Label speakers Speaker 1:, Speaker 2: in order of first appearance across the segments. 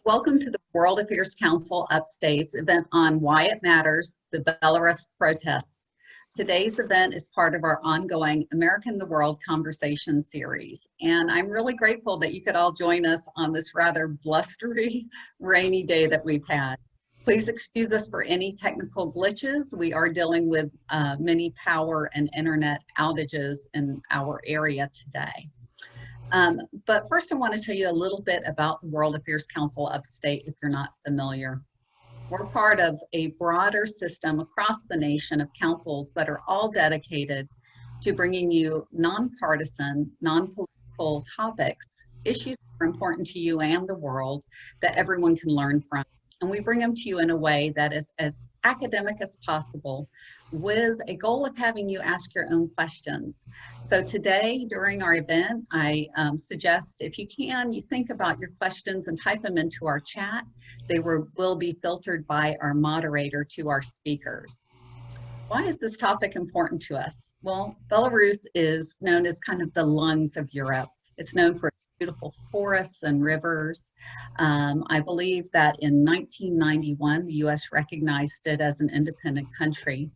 Speaker 1: Welcome to the World Affairs Council Upstate's event on Why It Matters, the Belarus protests. Today's event is part of our ongoing America in the World Conversation series, and I'm really grateful that you could all join us on this rather blustery, rainy day that we've had. Please excuse us for any technical glitches. We are dealing with many power and internet outages in our area today. But first I want to tell you a little bit about the World Affairs Council Upstate if you're not familiar. We're part of a broader system across the nation of councils that are all dedicated to bringing you nonpartisan, non-political topics, issues that are important to you and the world that everyone can learn from. And we bring them to you in a way that is as academic as possible, with a goal of having you ask your own questions. So today, during our event, I suggest if you can, you think about your questions and type them into our chat. They will be filtered by our moderator to our speakers. Why is this topic important to us? Well, Belarus is known as kind of the lungs of Europe. It's known for beautiful forests and rivers. I believe that in 1991, the US recognized it as an independent country.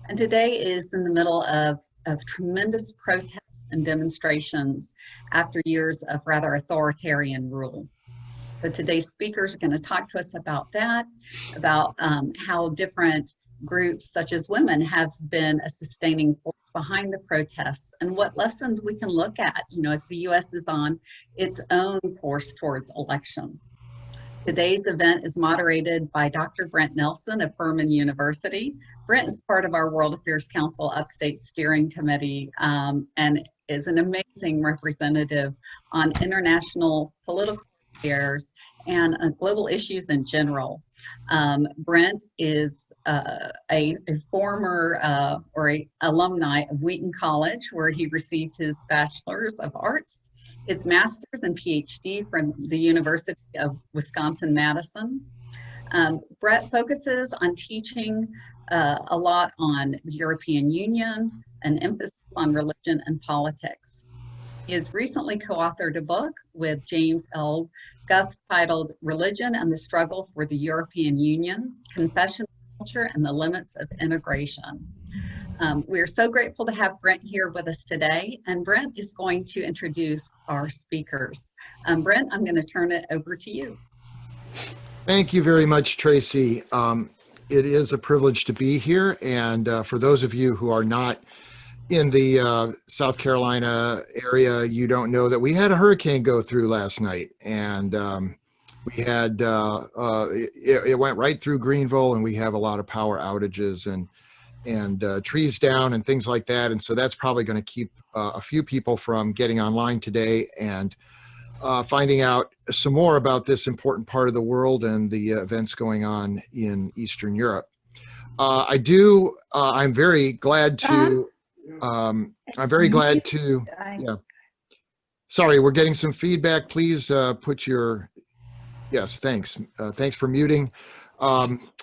Speaker 1: And today is in the middle of tremendous protests and demonstrations after years of rather authoritarian rule. So today's speakers are going to talk to us about that, about how different groups such as women have been a sustaining force behind the protests and what lessons we can look at, as the US is on its own course towards elections. Today's event is moderated by Dr. Brent Nelsen of Furman University. Brent is part of our World Affairs Council Upstate Steering Committee and is an amazing representative on international political affairs and global issues in general. Brent is a former or a alumni of Wheaton College, where he received his Bachelor's of Arts, his Master's and PhD from the University of Wisconsin-Madison. Brent focuses on teaching a lot on the European Union, an emphasis on religion and politics. He has recently co-authored a book with James L. Guth titled Religion and the Struggle for the European Union, Confession Culture and the Limits of Integration. We are so grateful to have Brent here with us today, and Brent is going to introduce our speakers. Brent, I'm going to turn it over to you.
Speaker 2: Thank you very much, Tracy. It is a privilege to be here, and for those of you who are not in the South Carolina area, you don't know that we had a hurricane go through last night, and we had it went right through Greenville, and we have a lot of power outages and trees down and things like that, and so that's probably going to keep a few people from getting online today and finding out some more about this important part of the world and the events going on in Eastern Europe. I'm very glad to. Yeah. Sorry, we're getting some feedback. Please put your, yes, thanks. Thanks for muting.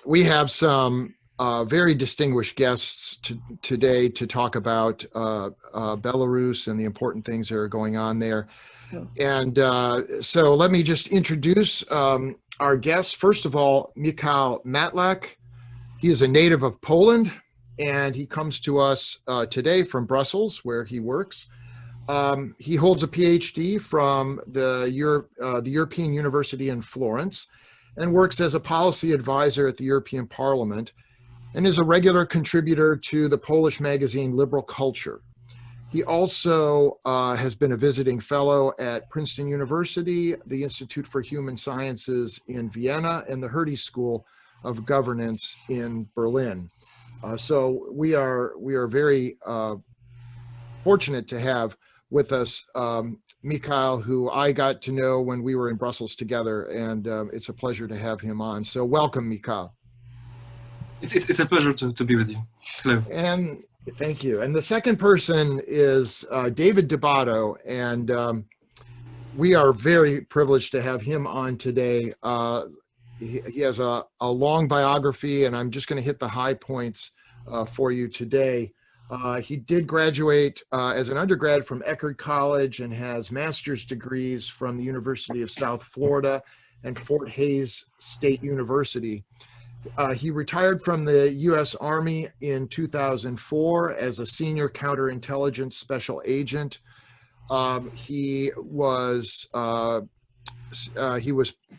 Speaker 2: We have some very distinguished guests today to talk about Belarus and the important things that are going on there. And so let me just introduce our guests. First of all, Mikhail Matlock. He is a native of Poland, and he comes to us today from Brussels, where he works. He holds a PhD from the European University in Florence and works as a policy advisor at the European Parliament and is a regular contributor to the Polish magazine Liberal Culture. He also has been a visiting fellow at Princeton University, the Institute for Human Sciences in Vienna, and the Hertie School of Governance in Berlin. So we are very fortunate to have with us Mikhail, who I got to know when we were in Brussels together, and it's a pleasure to have him on. So welcome, Mikhail.
Speaker 3: It's a pleasure to be with you. Hello.
Speaker 2: And thank you. And the second person is David DeBatto, and we are very privileged to have him on today. He has a long biography, and I'm just going to hit the high points for you today. He did graduate as an undergrad from Eckerd College and has master's degrees from the University of South Florida and Fort Hays State University. He retired from the U.S. Army in 2004 as a senior counterintelligence special agent. He was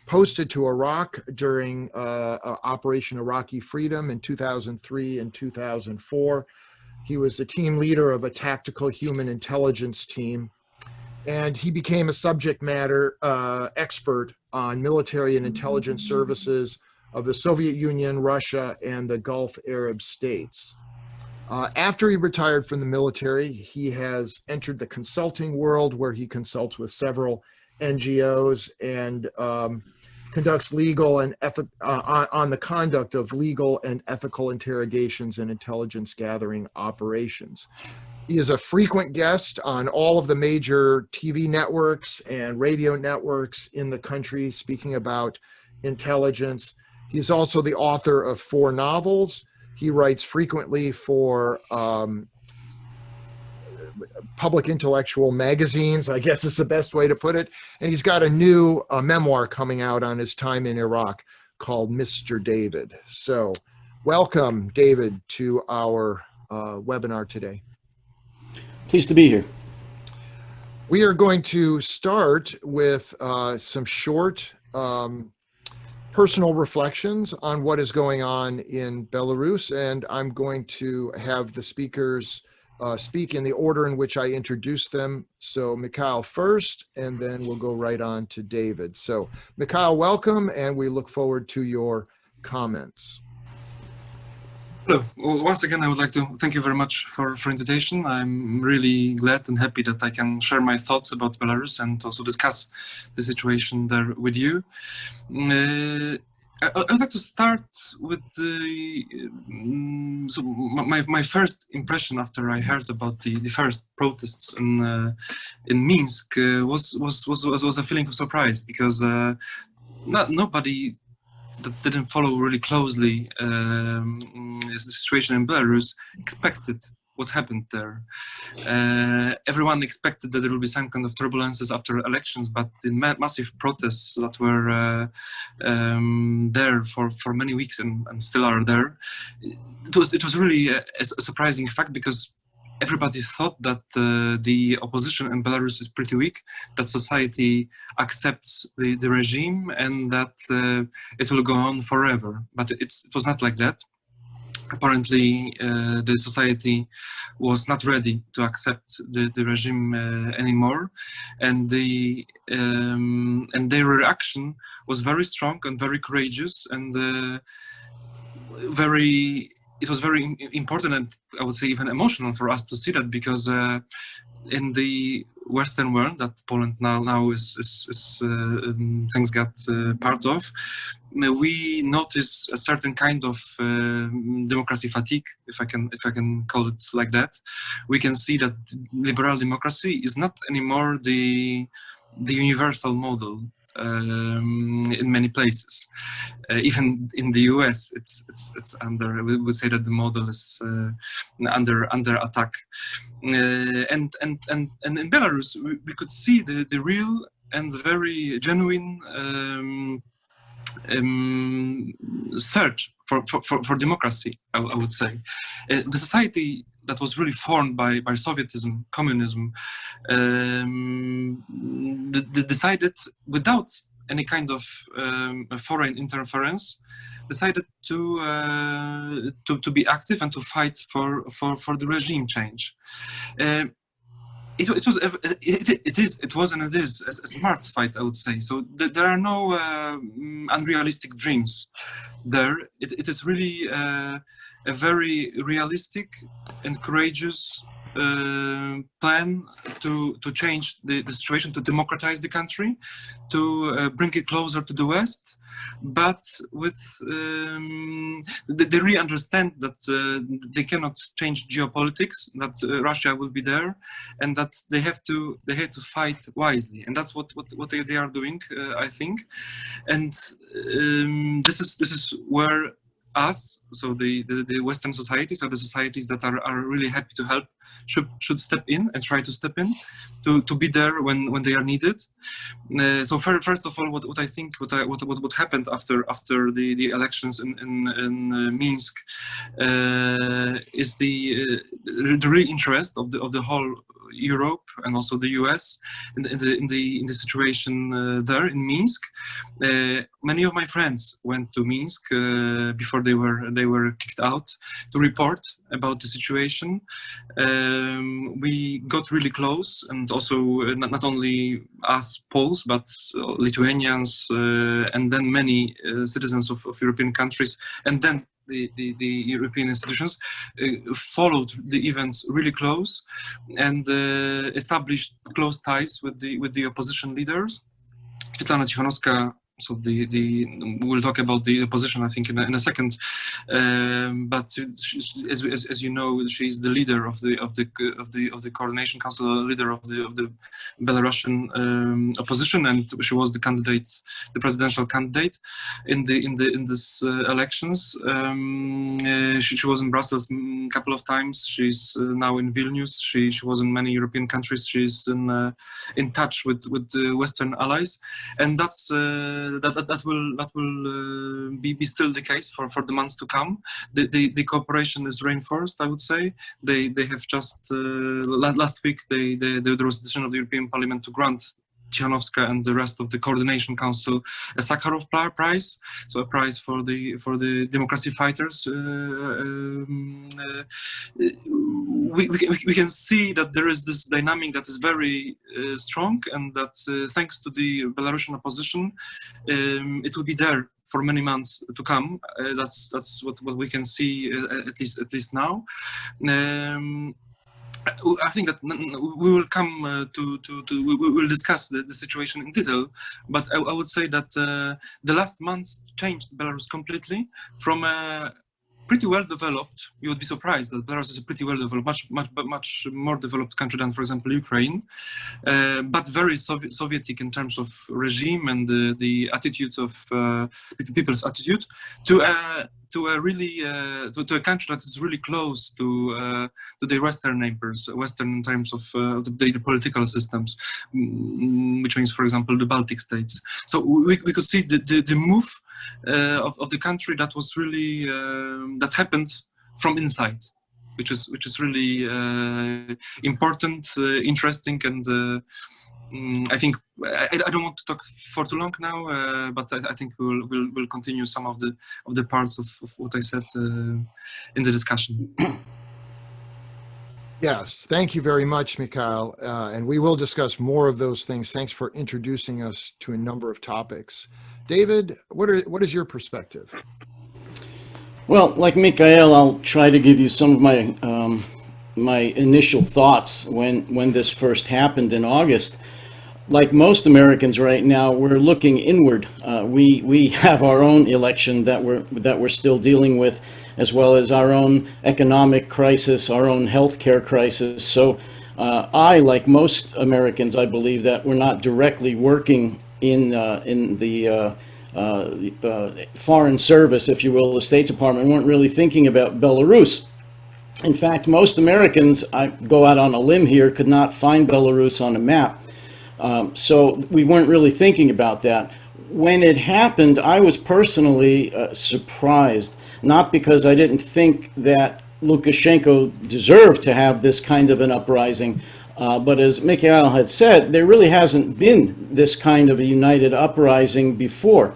Speaker 2: posted to Iraq during Operation Iraqi Freedom in 2003 and 2004. He was the team leader of a tactical human intelligence team, and he became a subject matter expert on military and intelligence services of the Soviet Union, Russia, and the Gulf Arab states. After he retired from the military, he has entered the consulting world, where he consults with several NGOs and conducts legal and on the conduct of legal and ethical interrogations and intelligence gathering operations. He is a frequent guest on all of the major TV networks and radio networks in the country, speaking about intelligence. He's also the author of 4 novels. He writes frequently for public intellectual magazines, I guess is the best way to put it. And he's got a new memoir coming out on his time in Iraq called Mr. David. So welcome, David, to our webinar today.
Speaker 4: Pleased to be here.
Speaker 2: We are going to start with some short personal reflections on what is going on in Belarus, and I'm going to have the speakers speak in the order in which I introduced them. So Mikhail first, and then we'll go right on to David. So Mikhail, welcome, and we look forward to your comments.
Speaker 3: Hello. Well, once again, I would like to thank you very much for invitation. I'm really glad and happy that I can share my thoughts about Belarus and also discuss the situation there with you. I would like to start with my first impression after I heard about the first protests in Minsk was a feeling of surprise, because nobody that didn't follow really closely the situation in Belarus expected what happened there. Everyone expected that there will be some kind of turbulences after elections, but the massive protests that were there for many weeks and still are there, it was really a surprising fact, because everybody thought that the opposition in Belarus is pretty weak, that society accepts the regime, and that it will go on forever. But it was not like that. Apparently, the society was not ready to accept the regime anymore, and their reaction was very strong and very courageous, and it was very important, and I would say even emotional for us to see that, because in the Western world that Poland now is things got part of, we notice a certain kind of democracy fatigue, if I can call it like that. We can see that liberal democracy is not anymore the universal model in many places. Even in the US, it's under. We would say that the model is under attack. And in Belarus, we could see the real and very genuine search for democracy, I would say. The society that was really formed by Sovietism, communism, decided, without any kind of foreign interference, decided to be active and to fight for the regime change. It was and it is a smart fight, I would say. So there are no unrealistic dreams there. It is really a very realistic and courageous plan to change the situation, to democratize the country, to bring it closer to the West. But with they really understand that they cannot change geopolitics, that Russia will be there, and that they have to fight wisely, and that's what they are doing, I think. And this is where us, so the Western societies, or the societies that are really happy to help, should step in and try to step in to be there when they are needed. So first of all, what I think what happened after the elections in Minsk is the real interest of the whole Europe and also the US in the situation there in Minsk. Many of my friends went to Minsk before they were kicked out to report about the situation. We got really close, and also not only us Poles but Lithuanians and then many citizens of European countries, and then the European institutions followed the events really close and established close ties with the opposition leaders. Svetlana Tikhanovskaya, so we'll talk about the opposition, I think, in a second. But as you know, she's the leader of the Coordination Council, leader of the Belarusian opposition, and she was the presidential candidate in this elections. She was in Brussels a couple of times. She's now in Vilnius. She was in many European countries. She's in touch with the Western allies, and that will be still the case for the months to come. The cooperation is reinforced, I would say. They have just last week there was a decision of the European Parliament to grant Tikhanovskaya and the rest of the Coordination Council a Sakharov Prize, so a prize for the democracy fighters. We can see that there is this dynamic that is very strong, and that thanks to the Belarusian opposition, it will be there for many months to come. That's what we can see at least now. I think that we will come we will discuss the situation in detail, but I would say that the last months changed Belarus completely from a pretty well developed. You would be surprised that Belarus is a pretty well developed, much more developed country than, for example, Ukraine, but very Sovietic in terms of regime and the attitudes of people's attitude to a country that is really close to the Western neighbors, Western in terms of the political systems, which means, for example, the Baltic states. So we could see the move of the country that was really that happened from inside, which is really important, interesting, and. I think I don't want to talk for too long now, but I think we'll continue some of the parts of what I said in the discussion.
Speaker 2: Yes, thank you very much, Mikhail, and we will discuss more of those things. Thanks for introducing us to a number of topics. David, what is your perspective?
Speaker 4: Well, like Mikhail, I'll try to give you some of my initial thoughts when this first happened in August. Like most Americans right now, we're looking inward. We have our own election that we're still dealing with, as well as our own economic crisis, our own healthcare crisis. So I, like most Americans, I believe that we're not directly working in the foreign service, if you will, the State Department. We weren't really thinking about Belarus. In fact, most Americans, I go out on a limb here, could not find Belarus on a map. So we weren't really thinking about that. When it happened, I was personally surprised, not because I didn't think that Lukashenko deserved to have this kind of an uprising, but as Mikhail had said, there really hasn't been this kind of a united uprising before.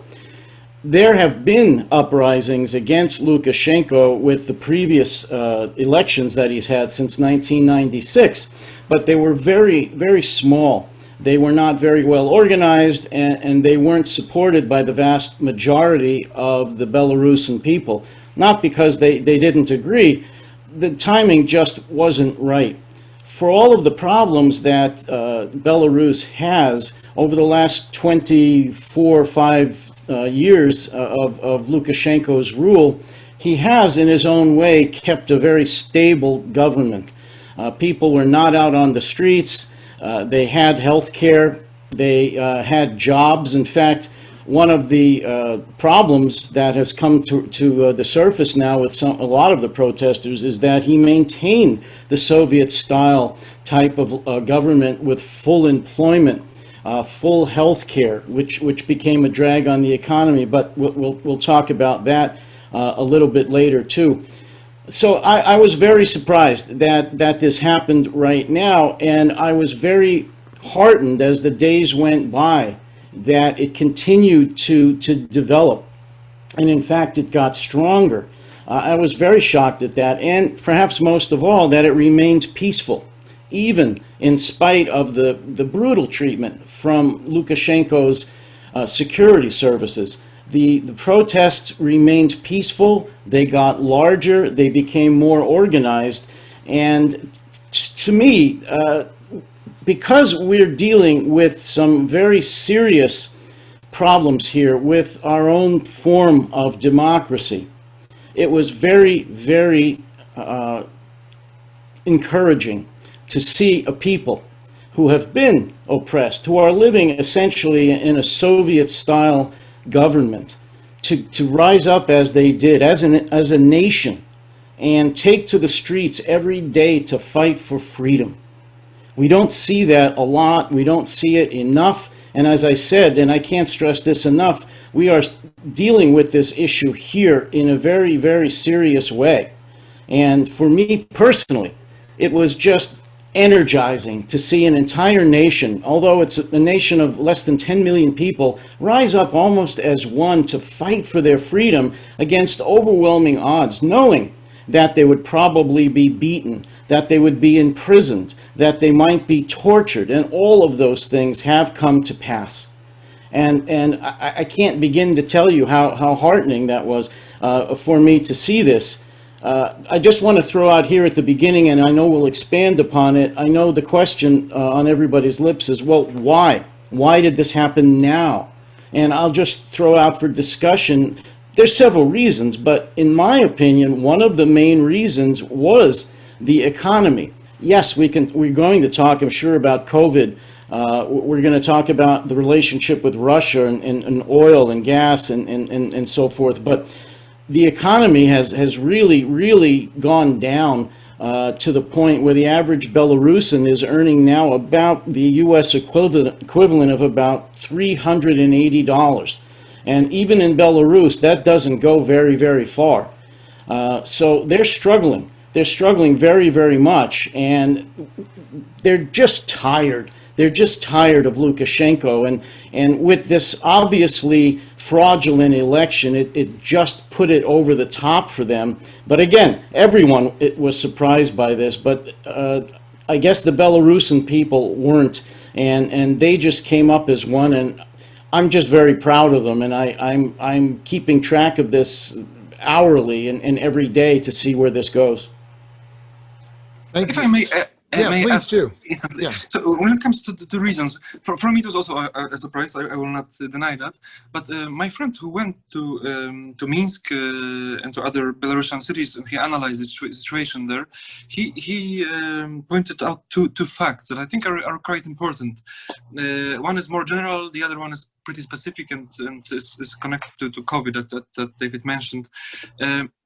Speaker 4: There have been uprisings against Lukashenko with the previous elections that he's had since 1996, but they were very, very small. They were not very well organized, and they weren't supported by the vast majority of the Belarusian people. Not because they didn't agree, the timing just wasn't right. For all of the problems that Belarus has over the last 5 years of Lukashenko's rule, he has in his own way kept a very stable government. People were not out on the streets. They had health care, they had jobs. In fact, one of the problems that has come to the surface now with a lot of the protesters is that he maintained the Soviet-style type of government with full employment, full health care, which became a drag on the economy. But we'll talk about that a little bit later too. So I was very surprised that this happened right now, and I was very heartened as the days went by that it continued to develop, and in fact it got stronger. I was very shocked at that, and perhaps most of all that it remained peaceful, even in spite of the brutal treatment from Lukashenko's security services. The protests remained peaceful, they got larger, they became more organized, and to me, because we're dealing with some very serious problems here with our own form of democracy, it was very, very encouraging to see a people who have been oppressed, who are living essentially in a Soviet-style government, to rise up as they did, as a nation, and take to the streets every day to fight for freedom. We don't see that a lot. We don't see it enough. And as I said, and I can't stress this enough, we are dealing with this issue here in a very, very serious way. And for me personally, it was just energizing to see an entire nation, although it's a nation of less than 10 million people, rise up almost as one to fight for their freedom against overwhelming odds, knowing that they would probably be beaten, that they would be imprisoned, that they might be tortured, and all of those things have come to pass. And I can't begin to tell you how heartening that was for me to see this. I just want to throw out here at the beginning, and I know we'll expand upon it, I know the question on everybody's lips is, well, why? Why did this happen now? And I'll just throw out for discussion, there's several reasons, but in my opinion, one of the main reasons was the economy. Yes, we're going to talk, I'm sure, about COVID. We're going to talk about the relationship with Russia and oil and gas and so forth. But the economy has really, really gone down to the point where the average Belarusian is earning now about the U.S. equivalent of about $380. And even in Belarus, that doesn't go very, very far. So they're struggling. They're struggling very, very much, and they're just tired. They're just tired of Lukashenko, and with this obviously fraudulent election, it just put it over the top for them. But again, everyone was surprised by this, but I guess the Belarusian people weren't, and they just came up as one, and I'm just very proud of them, and I'm keeping track of this hourly and every day to see where this goes.
Speaker 3: If I may,
Speaker 2: please
Speaker 3: add
Speaker 2: do.
Speaker 3: instantly.
Speaker 2: Yeah.
Speaker 3: So when it comes to the reasons, for me it was also a surprise. I will not deny that. But my friend who went to Minsk and to other Belarusian cities, he analyzed the situation there. He pointed out two facts that I think are quite important. One is more general. The other one is pretty specific and is connected to COVID that David mentioned.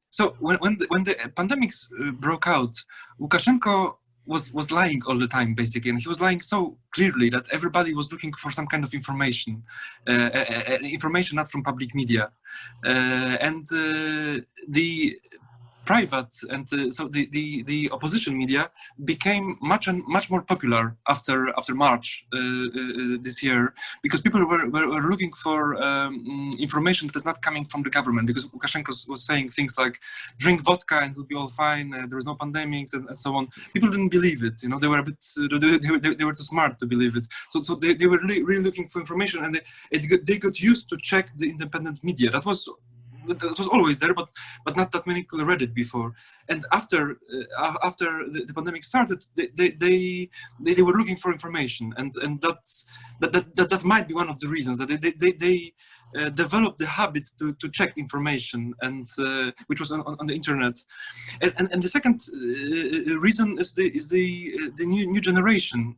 Speaker 3: So when the pandemics broke out, Lukashenko was lying all the time, basically, and he was lying so clearly that everybody was looking for some kind of information, information not from public media, and the private and so the opposition media became much more popular after March this year, because people were looking for information that's not coming from the government, because Lukashenko was saying things like drink vodka and it'll be all fine, there is no pandemics and so on. People didn't believe it, you know, they were a bit they were too smart to believe it, so they were really looking for information, and they got used to check the independent media. That was always there, but not that many people read it before. And after the pandemic started, they were looking for information, and that might be one of the reasons that developed the habit to check information, and which was on the internet. And the second reason is the new generation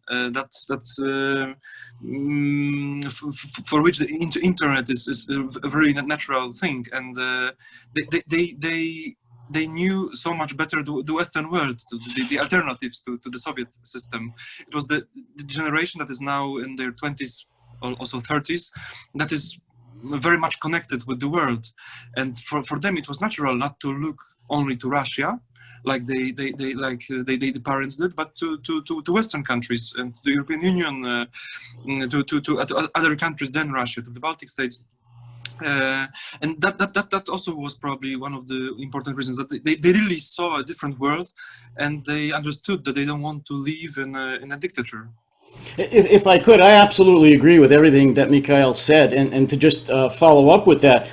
Speaker 3: for which the internet is a very natural thing, and they knew so much better the Western world, the alternatives to the Soviet system. It was the generation that is now in their 20s, also 30s, that is very much connected with the world. And for them, it was natural not to look only to Russia, like the parents did, but to Western countries and the European Union, to other countries than Russia, to the Baltic states. And that also was probably one of the important reasons, that they really saw a different world, and they understood that they don't want to live in a dictature.
Speaker 4: If I could, I absolutely agree with everything that Mikhail said, and to just follow up with that,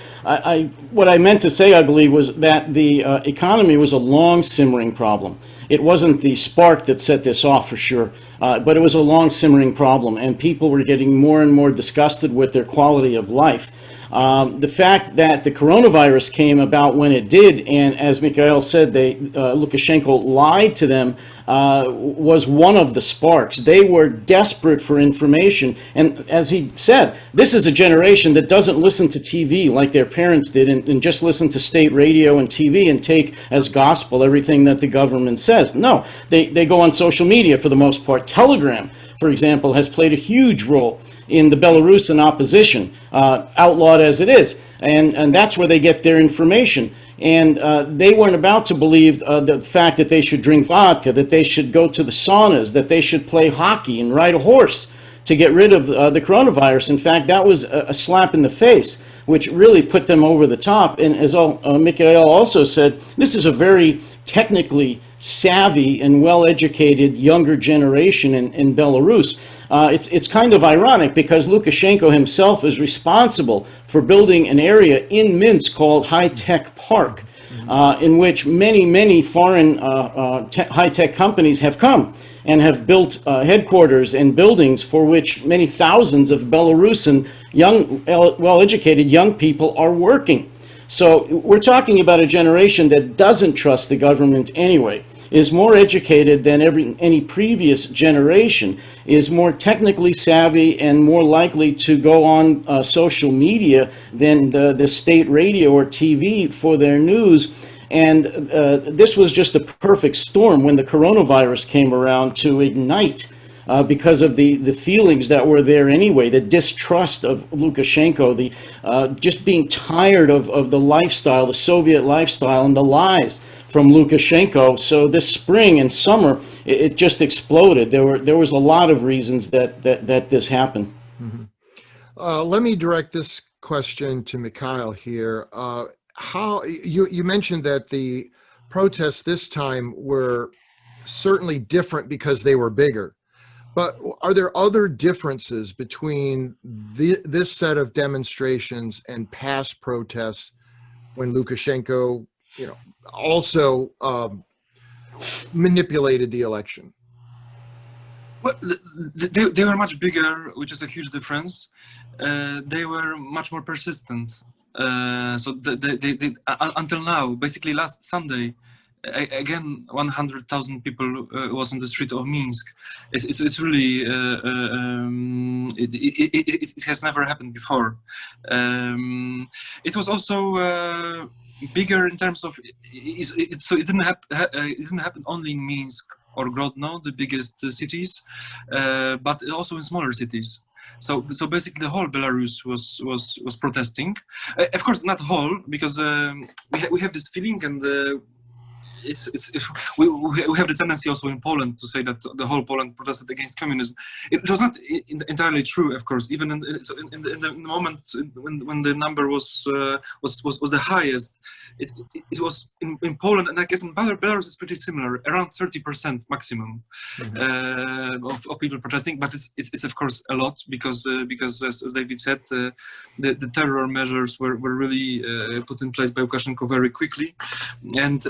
Speaker 4: what I meant to say, I believe, was that the economy was a long simmering problem. It wasn't the spark that set this off, for sure, but it was a long simmering problem, and people were getting more and more disgusted with their quality of life. The fact that the coronavirus came about when it did, and as Mikhail said, Lukashenko lied to them, was one of the sparks. They were desperate for information, and as he said, this is a generation that doesn't listen to TV like their parents did, and just listen to state radio and TV and take as gospel everything that the government says. No, they go on social media for the most part. Telegram, for example, has played a huge role in the Belarusian opposition, outlawed as it is, and that's where they get their information. And they weren't about to believe the fact that they should drink vodka, that they should go to the saunas, that they should play hockey and ride a horse to get rid of the coronavirus. In fact, that was a slap in the face, which really put them over the top. And as Mikhail also said, this is a very technically savvy and well-educated younger generation in Belarus. It's kind of ironic because Lukashenko himself is responsible for building an area in Minsk called High Tech Park, in which many foreign high-tech companies have come and have built headquarters and buildings for which many thousands of Belarusian well-educated young people are working. So we're talking about a generation that doesn't trust the government anyway, is more educated than any previous generation, is more technically savvy and more likely to go on social media than the state radio or TV for their news. And this was just a perfect storm when the coronavirus came around to ignite because of the feelings that were there anyway, the distrust of Lukashenko, the just being tired of the lifestyle, the Soviet lifestyle, and the lies from Lukashenko. So this spring and summer, it just exploded. There was a lot of reasons that this happened.
Speaker 2: Mm-hmm. Let me direct this question to Mikhail here. How you mentioned that the protests this time were certainly different because they were bigger. But are there other differences between this set of demonstrations and past protests when Lukashenko, also manipulated the election?
Speaker 3: Well, they were much bigger, which is a huge difference. They were much more persistent. So they until now, basically last Sunday, again, 100,000 people was on the street of Minsk. It's really it has never happened before. It was also bigger in terms of so it didn't happen only in Minsk or Grodno, the biggest cities, but also in smaller cities. So basically, the whole Belarus was protesting. Of course, not whole, because we have this feeling, and we have this tendency also in Poland to say that the whole Poland protested against communism. It was not entirely true, of course. Even in the moment when the number was the highest, it was in Poland, and I guess in Belarus it's pretty similar, around 30% maximum of people protesting. But it's of course a lot because as David said, the terror measures were really put in place by Lukashenko very quickly, and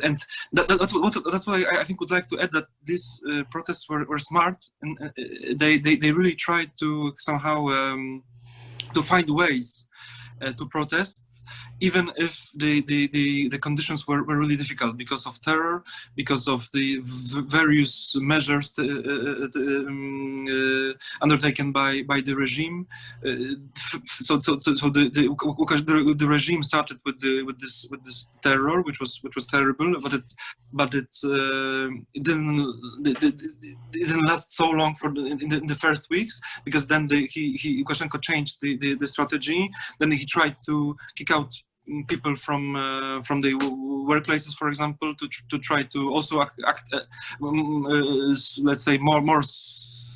Speaker 3: that's why I think would like to add that these protests were smart, and they really tried to somehow to find ways to protest, even if the conditions were really difficult because of terror, because of the various measures undertaken by the regime. So the regime started with this terror, which was terrible, but it didn't last so long in the first weeks, because then Lukashenko changed the strategy. Then he tried to kick out people from the workplaces, for example, to try to also act let's say more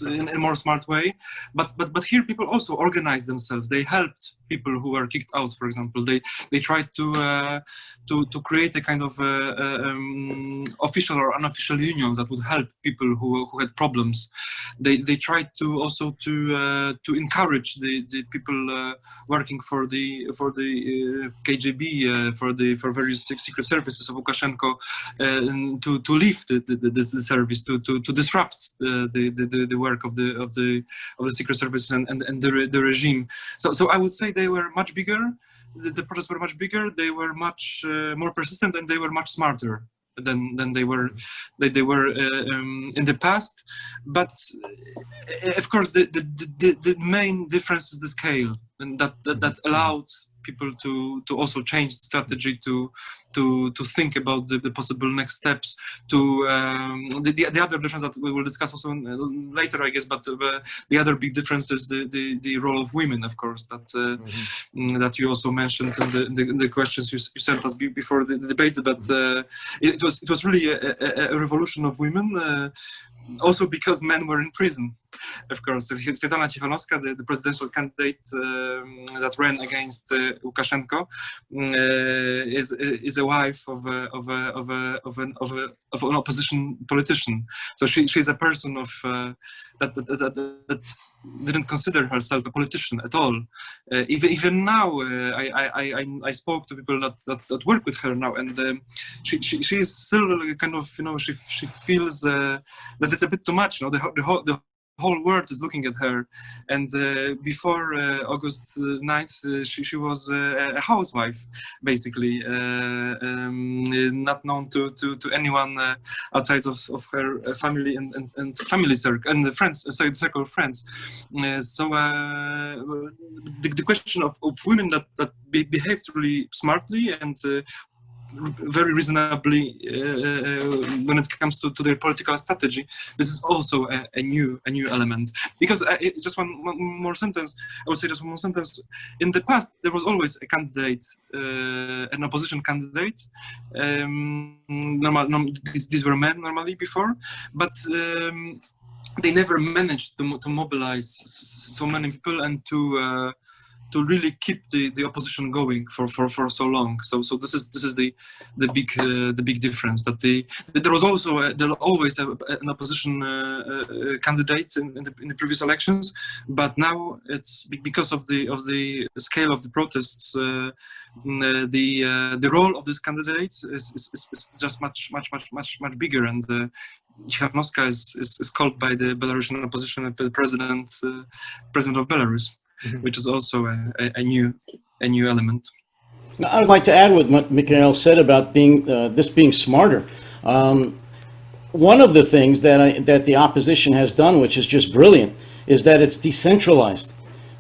Speaker 3: in a more smart way. But here people also organized themselves. They helped people who were kicked out, for example. They tried to create a kind of official or unofficial union that would help people who had problems. They tried to also to encourage the people working for the KGB, for various secret services of Lukashenko, to leave the service, to disrupt the work of the secret services and the regime. So I would say they were much bigger. The protests were much bigger. They were much more persistent, and they were much smarter than they were in the past. But of course, the main difference is the scale, and that allowed people to also change the strategy, to think about the possible next steps. The other difference that we will discuss also later, I guess, but the other big difference is the role of women, of course, that you also mentioned in the questions you sent us before the debate. But it was really a revolution of women. Also because men were in prison, of course. Svetlana Tikhanovskaya, the presidential candidate that ran against Lukashenko, is a wife of an opposition politician. So she's a person that didn't consider herself a politician at all. Even now, I spoke to people that work with her now, and she is still kind of, she feels that it's a bit too much. The whole world is looking at her, and before August 9th, she was a housewife, basically, not known to anyone outside of her family and family circle and the friends, the circle of friends. So the question of women that behaved really smartly and very reasonably when it comes to their political strategy. This is also a new element. Because just one more sentence, I would say just one more sentence. In the past, there was always a candidate, an opposition candidate. These were men normally before, but they never managed to mobilize so many people and to really keep the opposition going for so long. So this is the big difference, that there was also always an opposition candidate in the previous elections, but now it's because of the scale of the protests, the role of this candidate is just much bigger. And Tikhanovskaya is called by the Belarusian opposition the president of Belarus. Mm-hmm. Which is also a new element.
Speaker 4: I would like to add what Mikhail said about this being smarter. One of the things that the opposition has done, which is just brilliant, is that it's decentralized.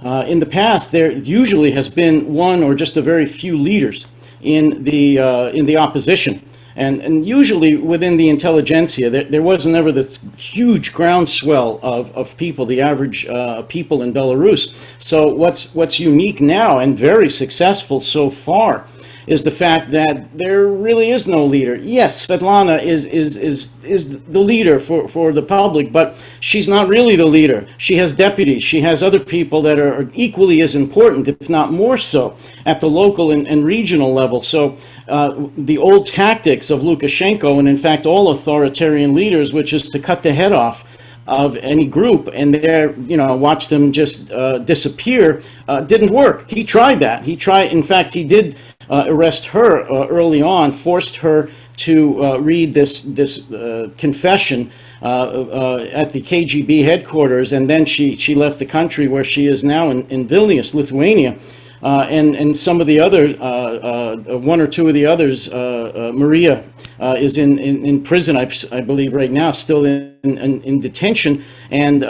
Speaker 4: In the past, there usually has been one or just a very few leaders in the opposition. And usually within the intelligentsia, there was never this huge groundswell of people, the average people in Belarus. So what's unique now and very successful so far is the fact that there really is no leader. Yes, Svetlana is the leader for the public, but she's not really the leader. She has deputies. She has other people that are equally as important, if not more so, at the local and regional level. So the old tactics of Lukashenko, and in fact all authoritarian leaders, which is to cut the head off of any group and watch them just disappear, didn't work. He tried that. In fact, he did arrest her early on, forced her to read this confession at the KGB headquarters, and then she left the country, where she is now in Vilnius, Lithuania. and some of the other, one or two of the others, Maria is in prison, I believe, right now, still in detention, and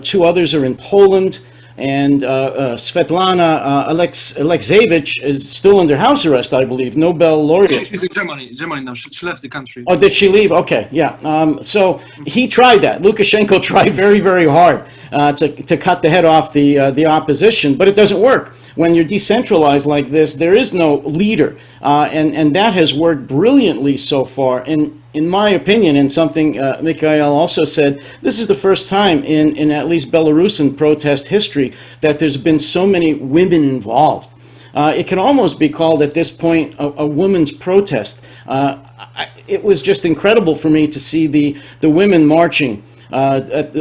Speaker 4: two others are in Poland, and Svetlana Alexeyevich is still under house arrest, I believe, Nobel laureate.
Speaker 3: She's in Germany now. She left the country.
Speaker 4: Oh, did she leave? Okay, yeah. So he tried that. Lukashenko tried very, very hard to cut the head off the opposition, but it doesn't work. When you're decentralized like this, there is no leader, and that has worked brilliantly so far. And in my opinion, and something Mikhail also said, this is the first time in at least Belarusian protest history that there's been so many women involved. It can almost be called at this point a women's protest. It was just incredible for me to see the women marching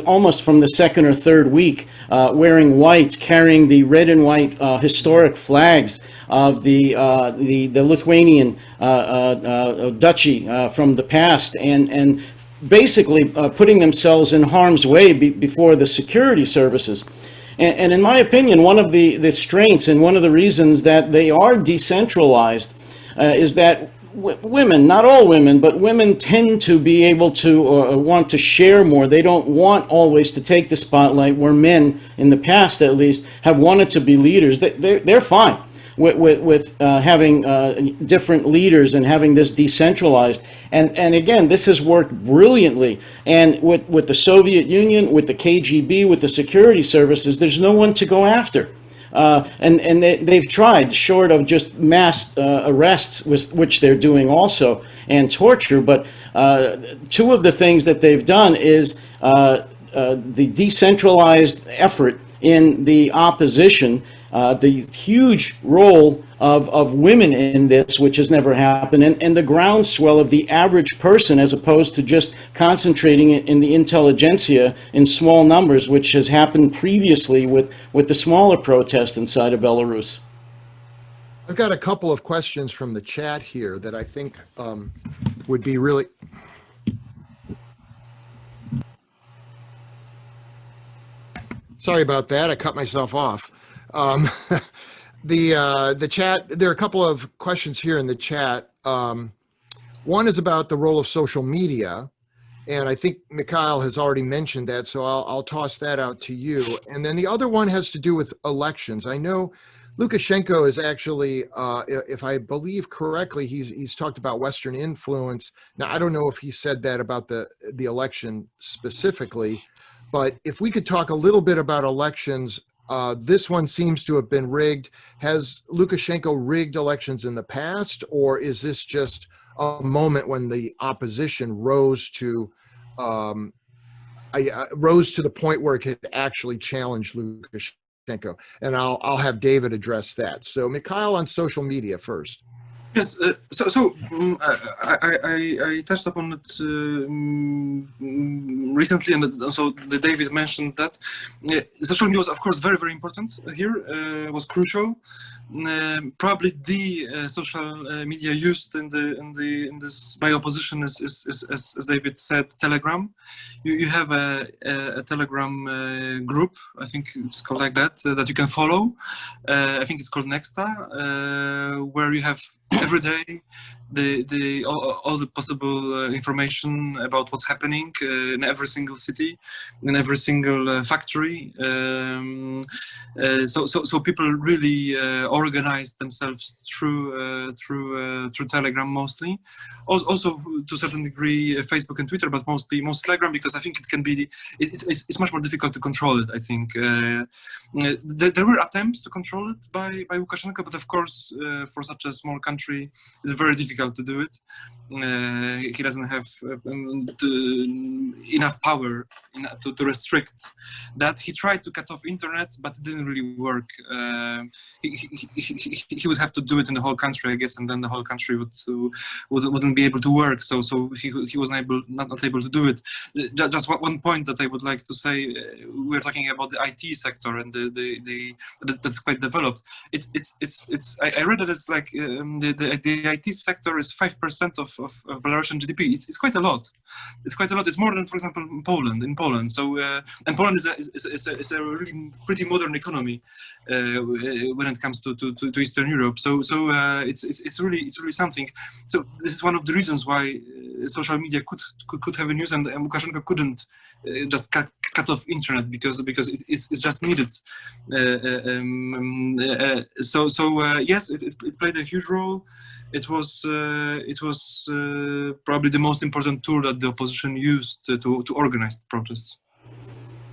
Speaker 4: almost from the second or third week, wearing white, carrying the red and white historic flags of the Lithuanian duchy from the past, and basically putting themselves in harm's way before the security services. And in my opinion, one of the strengths and one of the reasons that they are decentralized is that women, not all women, but women tend to be able to want to share more. They don't want always to take the spotlight, where men, in the past at least, have wanted to be leaders. They're fine with having different leaders and having this decentralized. And again, this has worked brilliantly. And with the Soviet Union, with the KGB, with the security services, there's no one to go after. And they've tried, short of just mass arrests, which they're doing also, and torture. But two of the things that they've done is the decentralized effort in the opposition, the huge role of women in this, which has never happened, and the groundswell of the average person, as opposed to just concentrating in the intelligentsia in small numbers, which has happened previously with the smaller protests inside of Belarus.
Speaker 2: I've got a couple of questions from the chat here that I think would be really... Sorry about that, I cut myself off. The chat, there are a couple of questions here in the chat. One is about the role of social media, and I think Mikhail has already mentioned that, so I'll toss that out to you. And then the other one has to do with elections. I know Lukashenko is actually, if I believe correctly, he's talked about Western influence. Now, I don't know if he said that about the election specifically, but if we could talk a little bit about elections. This one seems to have been rigged. Has Lukashenko rigged elections in the past, or is this just a moment when the opposition rose to the point where it could actually challenge Lukashenko? And I'll have David address that. So Mikhail, on social media first.
Speaker 3: Yes, I touched upon it recently, and also David mentioned that social media was, of course, very, very important here. Was crucial. Probably the social media used in this by opposition is as David said, Telegram. You have a Telegram group. I think it's called like that that you can follow. I think it's called Nexta, where you have every day all the possible information about what's happening in every single city, in every single factory. So people really organize themselves through Telegram mostly. Also to a certain degree Facebook and Twitter, but most Telegram, because I think it can be it's much more difficult to control it. I think there were attempts to control it by Lukashenko, but of course for such a small country it's very difficult to do it. He doesn't have enough power to restrict that. He tried to cut off internet, but it didn't really work. He would have to do it in the whole country, I guess, and then the whole country wouldn't be able to work. So he was not able to do it. Just one point that I would like to say: we're talking about the IT sector, and that's quite developed. I read that it's like the IT sector is 5% of Belarusian GDP. It's quite a lot. It's quite a lot. It's more than, for example, in Poland. So and Poland is a really pretty modern economy when it comes to Eastern Europe. So it's really something. So this is one of the reasons why social media could have a news, and Lukashenko couldn't just cut off internet because it's just needed. Yes, it played a huge role. It was probably the most important tool that the opposition used to organize protests.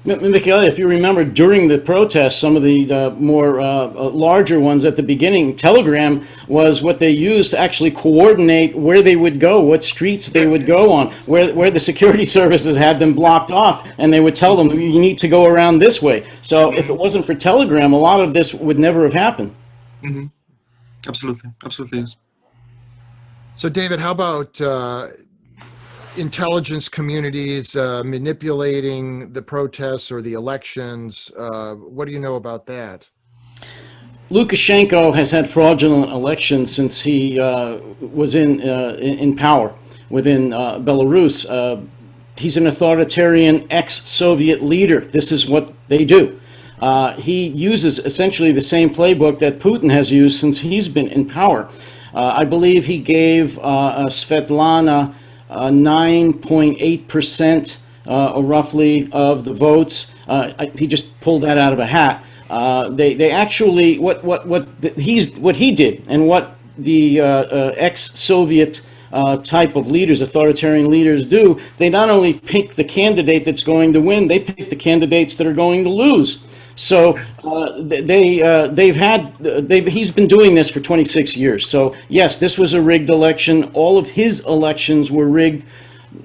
Speaker 4: Mikhail, if you remember, during the protests, some of the more larger ones at the beginning, Telegram was what they used to actually coordinate where they would go, what streets they would go on, where the security services had them blocked off, and they would tell them, you need to go around this way. So if it wasn't for Telegram, a lot of this would never have happened.
Speaker 3: Mm-hmm. Absolutely, yes.
Speaker 2: So, David, how about intelligence communities manipulating the protests or the elections? What do you know about that?
Speaker 4: Lukashenko has had fraudulent elections since he was in power within Belarus. He's an authoritarian ex-Soviet leader. This is what they do. He uses essentially the same playbook that Putin has used since he's been in power. I believe he gave Svetlana 9.8% roughly of the votes. He just pulled that out of a hat. They actually what he did, and what the ex-Soviet type of leaders, authoritarian leaders, do. They not only pick the candidate that's going to win, they pick the candidates that are going to lose. So he's been doing this for 26 years. So yes, this was a rigged election. All of his elections were rigged.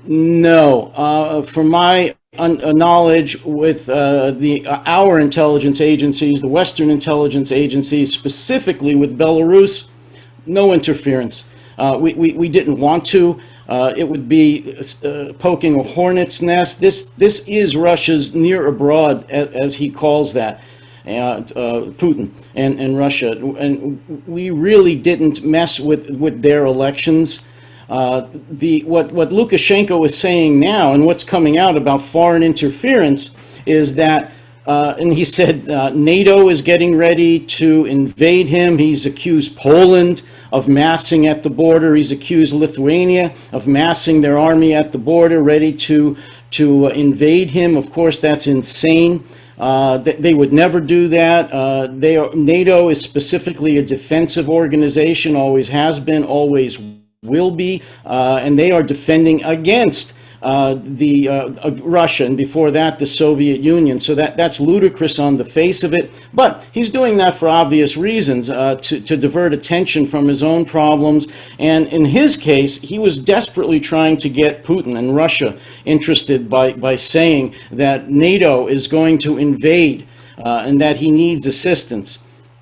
Speaker 4: No, from my knowledge with our intelligence agencies, the Western intelligence agencies, specifically with Belarus, no interference. We didn't want to. It would be poking a hornet's nest. This is Russia's near abroad, as he calls that, Putin and Russia. And we really didn't mess with their elections. What Lukashenko is saying now, and what's coming out about foreign interference, is that and he said NATO is getting ready to invade him. He's accused Poland of massing at the border. He's accused Lithuania of massing their army at the border, ready to invade him. Of course, that's insane. They would never do that. NATO is specifically a defensive organization, always has been, always will be, and they are defending against Russia, and before that the Soviet Union. So that's ludicrous on the face of it, but he's doing that for obvious reasons, to divert attention from his own problems. And in his case, he was desperately trying to get Putin and Russia interested by saying that NATO is going to invade and that he needs assistance.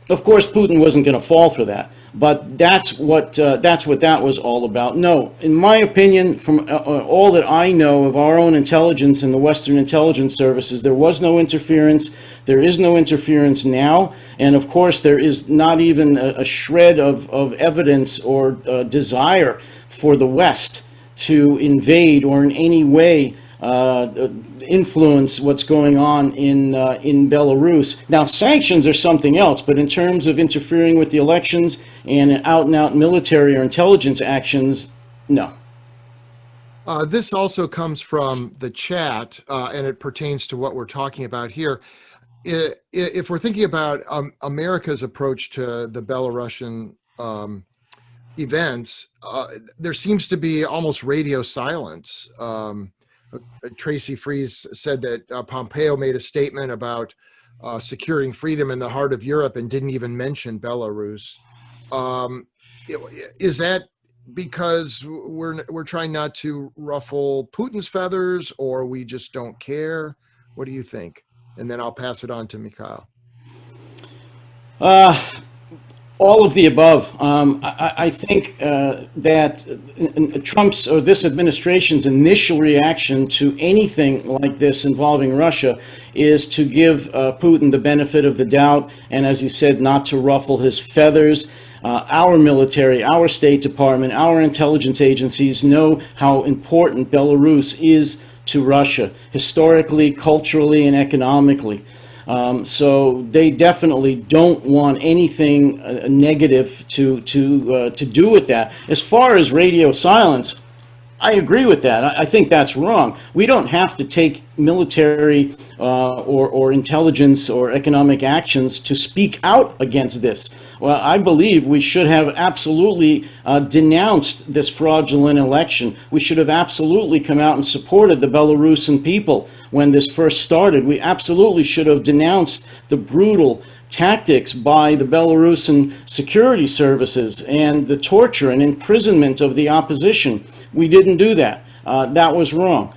Speaker 4: Of course, Putin wasn't going to fall for that. But that's what that was all about. No, in my opinion, from all that I know of our own intelligence and the Western intelligence services, there was no interference. There is no interference now. And of course, there is not even a shred of evidence or desire for the West to invade or in any way influence what's going on in Belarus. Now, sanctions are something else, but in terms of interfering with the elections and out-and-out military or intelligence actions, no.
Speaker 2: This also comes from the chat, and it pertains to what we're talking about here. If we're thinking about America's approach to the Belarusian events, there seems to be almost radio silence. Tracy Fries said that Pompeo made a statement about securing freedom in the heart of Europe and didn't even mention Belarus. Is that because we're trying not to ruffle Putin's feathers, or we just don't care? What do you think? And then I'll pass it on to Mikhail.
Speaker 4: All of the above. I think that Trump's or this administration's initial reaction to anything like this involving Russia is to give Putin the benefit of the doubt, and as you said, not to ruffle his feathers. Our military, our State Department, our intelligence agencies know how important Belarus is to Russia, historically, culturally, and economically. So they definitely don't want anything negative to do with that. As far as radio silence, I agree with that. I think that's wrong. We don't have to take military or intelligence or economic actions to speak out against this. Well, I believe we should have absolutely denounced this fraudulent election. We should have absolutely come out and supported the Belarusian people when this first started. We absolutely should have denounced the brutal tactics by the Belarusian security services and the torture and imprisonment of the opposition. We didn't do that. That was wrong.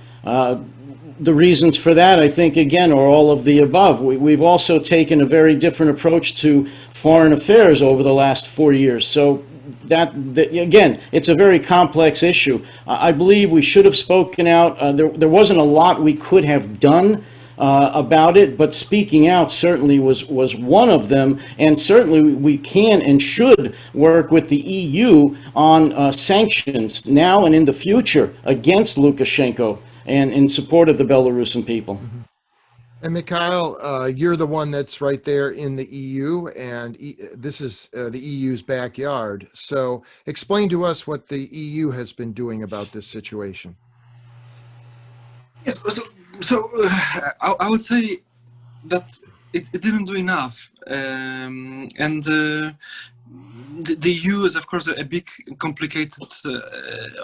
Speaker 4: The reasons for that, I think, again, are all of the above. We've also taken a very different approach to foreign affairs over the last 4 years. So that again, it's a very complex issue. I believe we should have spoken out. There wasn't a lot we could have done about it, but speaking out certainly was one of them, and certainly we can and should work with the EU on sanctions now and in the future against Lukashenko and in support of the Belarusian people.
Speaker 2: Mm-hmm. And Mikhail, you're the one that's right there in the EU, and this is the EU's backyard. So explain to us what the EU has been doing about this situation.
Speaker 3: Yes, so I would say that it didn't do enough, and the EU is, of course, a big, complicated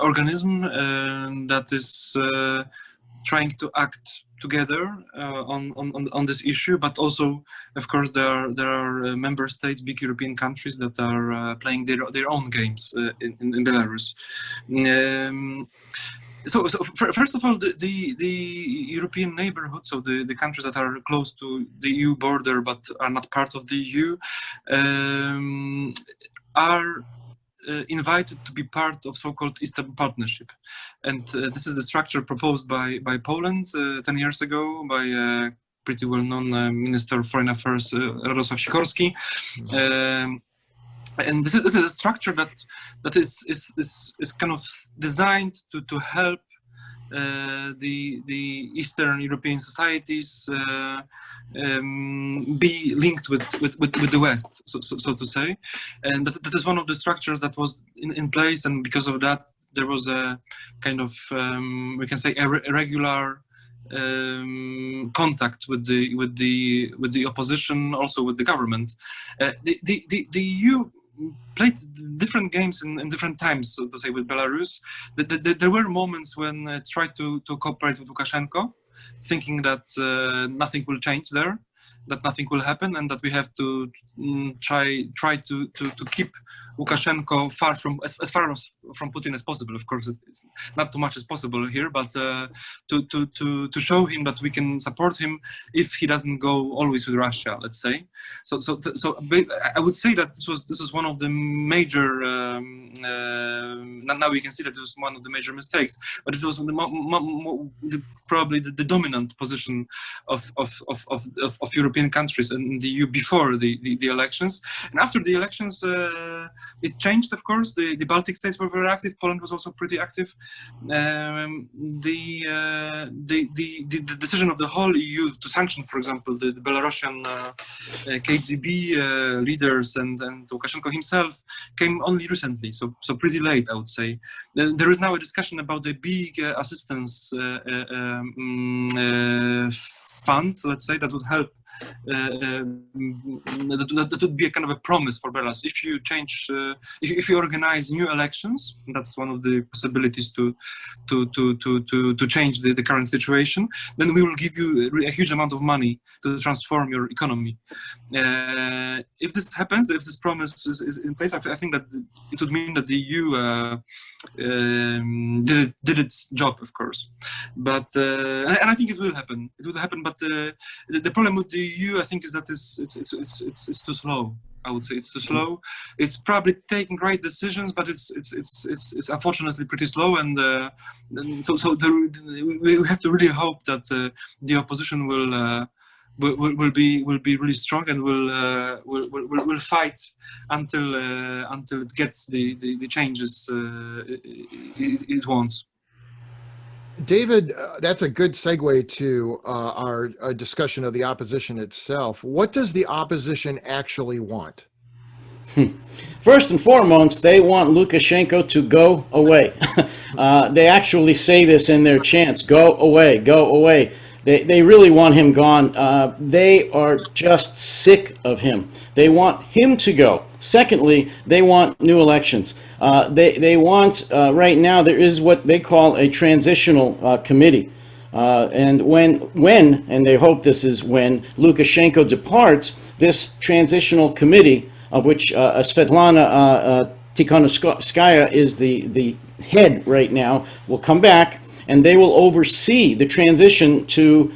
Speaker 3: organism that is trying to act together on this issue, but also, of course, there are member states, big European countries that are playing their own games in Belarus. So first of all, the European neighborhood, so the countries that are close to the EU border but are not part of the EU, are invited to be part of so-called Eastern Partnership. And this is the structure proposed by Poland 10 years ago by a pretty well-known Minister of Foreign Affairs, Radosław Sikorski. And this is a structure that is kind of designed to help the Eastern European societies be linked with the West, so to say, and that is one of the structures that was in place, and because of that there was a kind of we can say a regular contact with the opposition, also with the government. The EU played different games in different times, so to say, with Belarus. There were moments when it tried to cooperate with Lukashenko, thinking that nothing will change there, that nothing will happen, and that we have to try to keep Lukashenko as far from Putin as possible. Of course, it's not too much as possible here, but to show him that we can support him if he doesn't go always with Russia, let's say. So I would say that this was one of the major. Now we can see that it was one of the major mistakes, but it was probably the dominant position of European countries in the EU before the elections. And after the elections, it changed, of course. The Baltic states were very active. Poland was also pretty active. The decision of the whole EU to sanction, for example, the Belarusian KGB leaders and Lukashenko himself came only recently, so pretty late, I would say. There is now a discussion about the big assistance fund, let's say, that would help, that would be a kind of a promise for Belarus. If you change, if you organize new elections, that's one of the possibilities to change the current situation, then we will give you a huge amount of money to transform your economy. If this happens, if this promise is in place, I think that it would mean that the EU did its job, of course. But and I think it will happen. It will happen. But the problem with the EU, I think, is that it's too slow. I would say it's too slow. It's probably taking right decisions, but it's unfortunately pretty slow. And so we have to really hope that the opposition will will be really strong and will fight until it gets the changes it wants.
Speaker 2: David, that's a good segue to our discussion of the opposition itself. What does the opposition actually want?
Speaker 4: First and foremost, they want Lukashenko to go away. They actually say this in their chants, go away, go away. They really want him gone. They are just sick of him. They want him to go. Secondly, they want new elections. They want, right now, there is what they call a transitional committee. And when, and they hope this is when, Lukashenko departs, this transitional committee, of which Svetlana Tikhanovskaya is the head right now, will come back, and they will oversee the transition to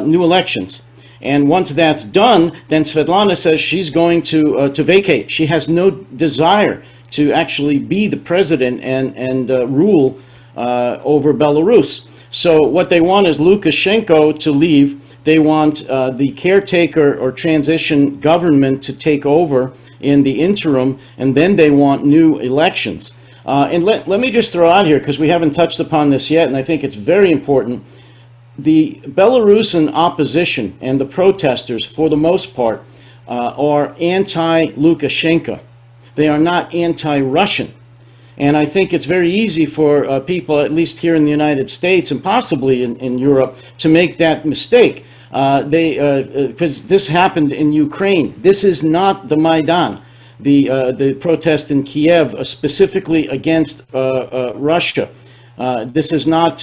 Speaker 4: new elections. And once that's done, then Svetlana says she's going to vacate. She has no desire to actually be the president and rule over Belarus. So what they want is Lukashenko to leave. They want the caretaker or transition government to take over in the interim, and then they want new elections. And let me just throw out here, because we haven't touched upon this yet, and I think it's very important. The Belarusian opposition and the protesters, for the most part, are anti-Lukashenko. They are not anti-Russian. And I think it's very easy for people, at least here in the United States and possibly in Europe, to make that mistake. Because this happened in Ukraine. This is not the Maidan, the protest in Kiev specifically against Russia. This is not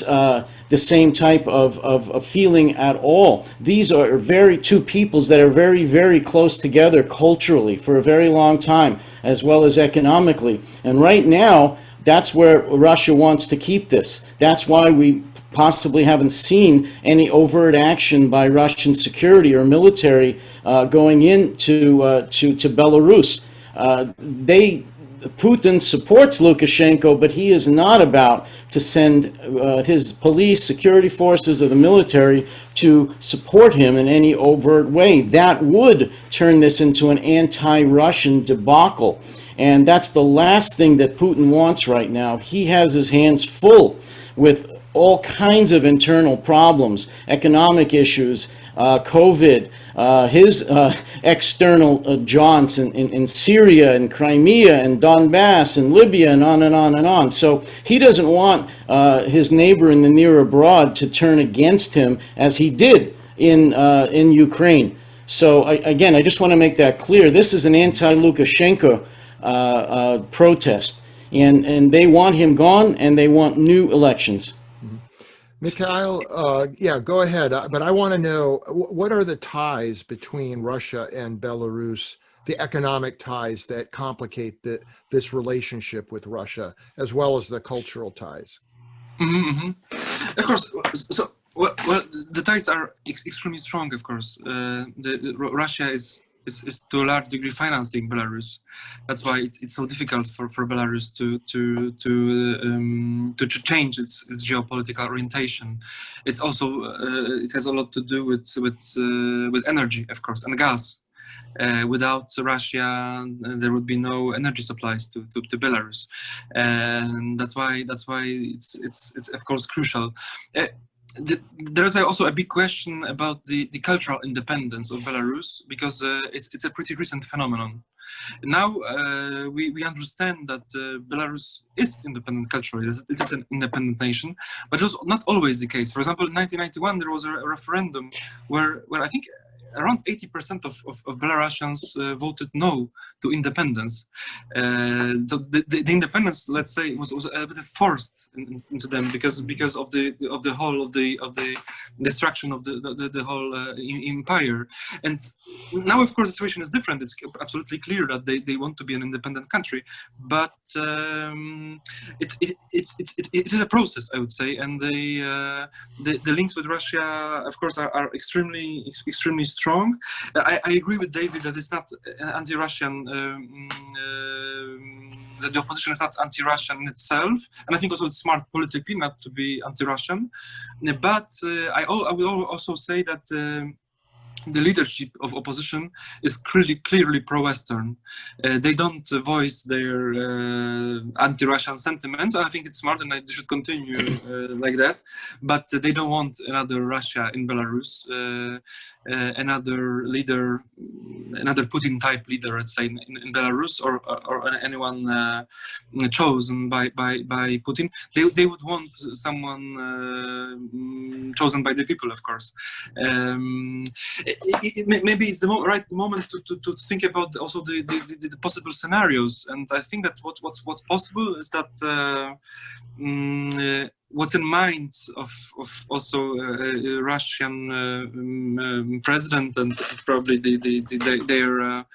Speaker 4: the same type of feeling at all. These are two peoples that are very, very close together culturally for a very long time, as well as economically. And right now, that's where Russia wants to keep this. That's why we possibly haven't seen any overt action by Russian security or military going into to Belarus. Putin supports Lukashenko, but he is not about to send his police, security forces, or the military to support him in any overt way. That would turn this into an anti-Russian debacle. And that's the last thing that Putin wants right now. He has his hands full with all kinds of internal problems, economic issues, COVID, his external jaunts in Syria and Crimea and Donbass and Libya and on and on and on. So he doesn't want his neighbor in the near abroad to turn against him as he did in Ukraine. So again, I just want to make that clear. This is an anti-Lukashenko protest, and they want him gone, and they want new elections.
Speaker 2: Mikhail, yeah, go ahead. But I want to know, what are the ties between Russia and Belarus, the economic ties that complicate this relationship with Russia, as well as the cultural ties?
Speaker 3: Of course. So, well, the ties are extremely strong, of course. Russia is to a large degree financing Belarus. That's why it's so difficult for Belarus to change its geopolitical orientation. It's also it has a lot to do with energy, of course, and gas. Without Russia, there would be no energy supplies to Belarus, and that's why it's of course crucial. There's also a big question about the cultural independence of Belarus, because it's a pretty recent phenomenon. Now we understand that Belarus is independent culturally. It is an independent nation, but it was not always the case. For example, in 1991 there was a referendum where I think around 80% of Belarusians voted no to independence. So the independence, let's say, was a bit forced into them because of the whole of the destruction of the whole empire. And now, of course, the situation is different. It's absolutely clear that they want to be an independent country, but it is a process, I would say, and the links with Russia, of course, are extremely strong. I agree with David that it's not anti-Russian, that the opposition is not anti-Russian in itself, and I think also it's smart politically not to be anti-Russian. But I would also say that the leadership of opposition is clearly pro-Western. They don't voice their anti-Russian sentiments. I think it's smart, and they should continue like that. But they don't want another Russia in Belarus, another leader, another Putin-type leader, let's say, in Belarus, or anyone chosen by Putin. They would want someone chosen by the people, of course. Maybe it's the right moment to think about also the possible scenarios, and I think that what's possible is that what's in mind of also Russian president and probably their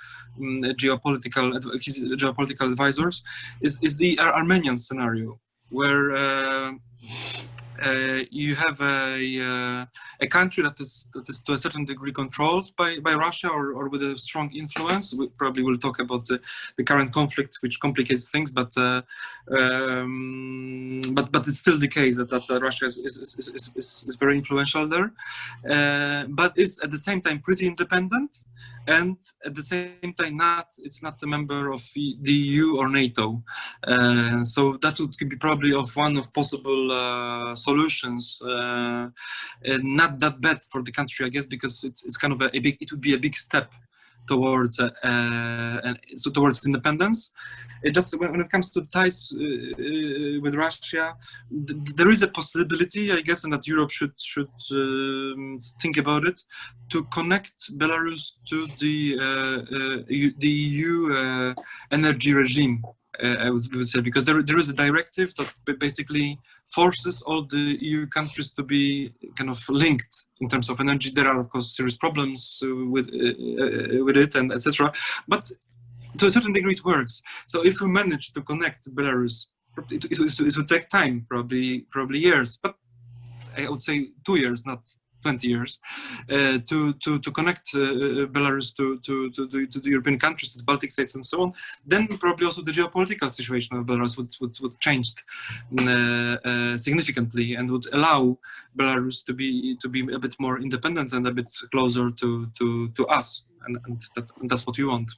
Speaker 3: geopolitical advisors is the Armenian scenario, where you have a country that is to a certain degree controlled by Russia or with a strong influence. We probably will talk about the current conflict, which complicates things, but it's still the case that Russia is very influential there, but is at the same time pretty independent, and at the same time it's not a member of the EU or NATO. So that could be probably one of possible solutions, not that bad for the country, I guess, because it's kind of it would be a big step towards towards independence. It just when it comes to ties with Russia, there is a possibility, I guess, and that Europe should think about it, to connect Belarus to the EU energy regime. I would say, because there is a directive that basically forces all the EU countries to be kind of linked in terms of energy. There are, of course, serious problems with it, and etc. But to a certain degree, it works. So if we manage to connect Belarus, it will take time, probably years. But I would say 2 years, not 20 years, to connect Belarus to the European countries, to the Baltic states, and so on. Then probably also the geopolitical situation of Belarus would change significantly, and would allow Belarus to be a bit more independent and a bit closer to us, and that's what we want.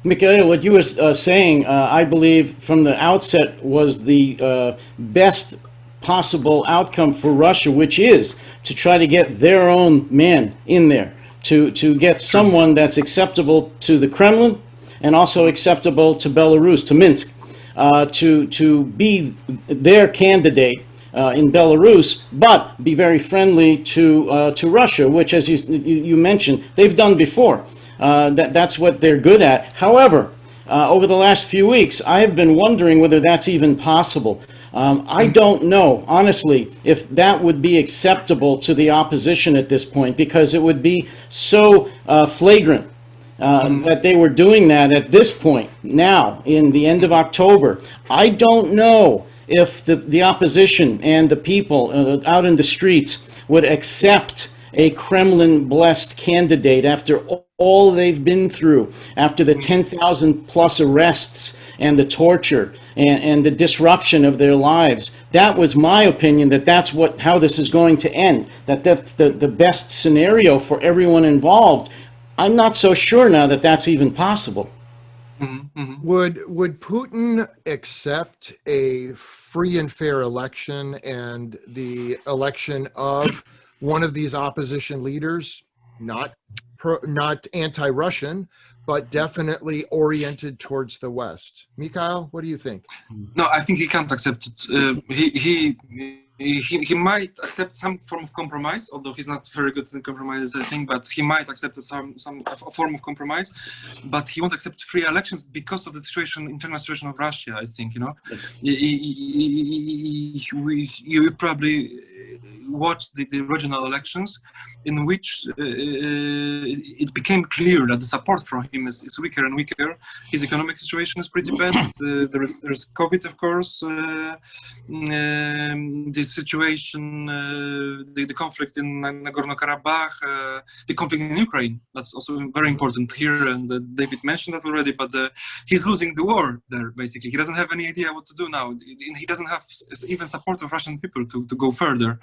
Speaker 4: Mikhail, what you were saying, I believe, from the outset was the best possible outcome for Russia, which is to try to get their own men in there, to get someone that's acceptable to the Kremlin and also acceptable to Belarus, to Minsk, to be their candidate in Belarus, but be very friendly to Russia, which, as you mentioned, they've done before. That's what they're good at. However, over the last few weeks, I've been wondering whether that's even possible. I don't know, honestly, if that would be acceptable to the opposition at this point, because it would be so flagrant that they were doing that at this point, now, in the end of October. I don't know if the opposition and the people out in the streets would accept a Kremlin-blessed candidate after all they've been through, after the 10,000 plus arrests and the torture and the disruption of their lives. That was my opinion, that's how this is going to end, that's the best scenario for everyone involved. I'm not so sure now that that's even possible.
Speaker 3: Mm-hmm, mm-hmm.
Speaker 2: Would Putin accept a free and fair election and the election of one of these opposition leaders, not anti-Russian, but definitely oriented towards the West? Mikhail, what do you think?
Speaker 3: No, I think he can't accept it. He might accept some form of compromise, although he's not very good in compromises, I think, but he might accept some form of compromise, but he won't accept free elections because of the internal situation of Russia, I think, you know.
Speaker 4: Yes.
Speaker 3: You probably watched the regional elections, in which it became clear that the support from him is weaker and weaker. His economic situation is pretty bad. There's COVID, of course. The situation, the conflict in Nagorno-Karabakh, the conflict in Ukraine, that's also very important here, and David mentioned that already, but he's losing the war there, basically. He doesn't have any idea what to do now. He doesn't have even support of Russian people to go further.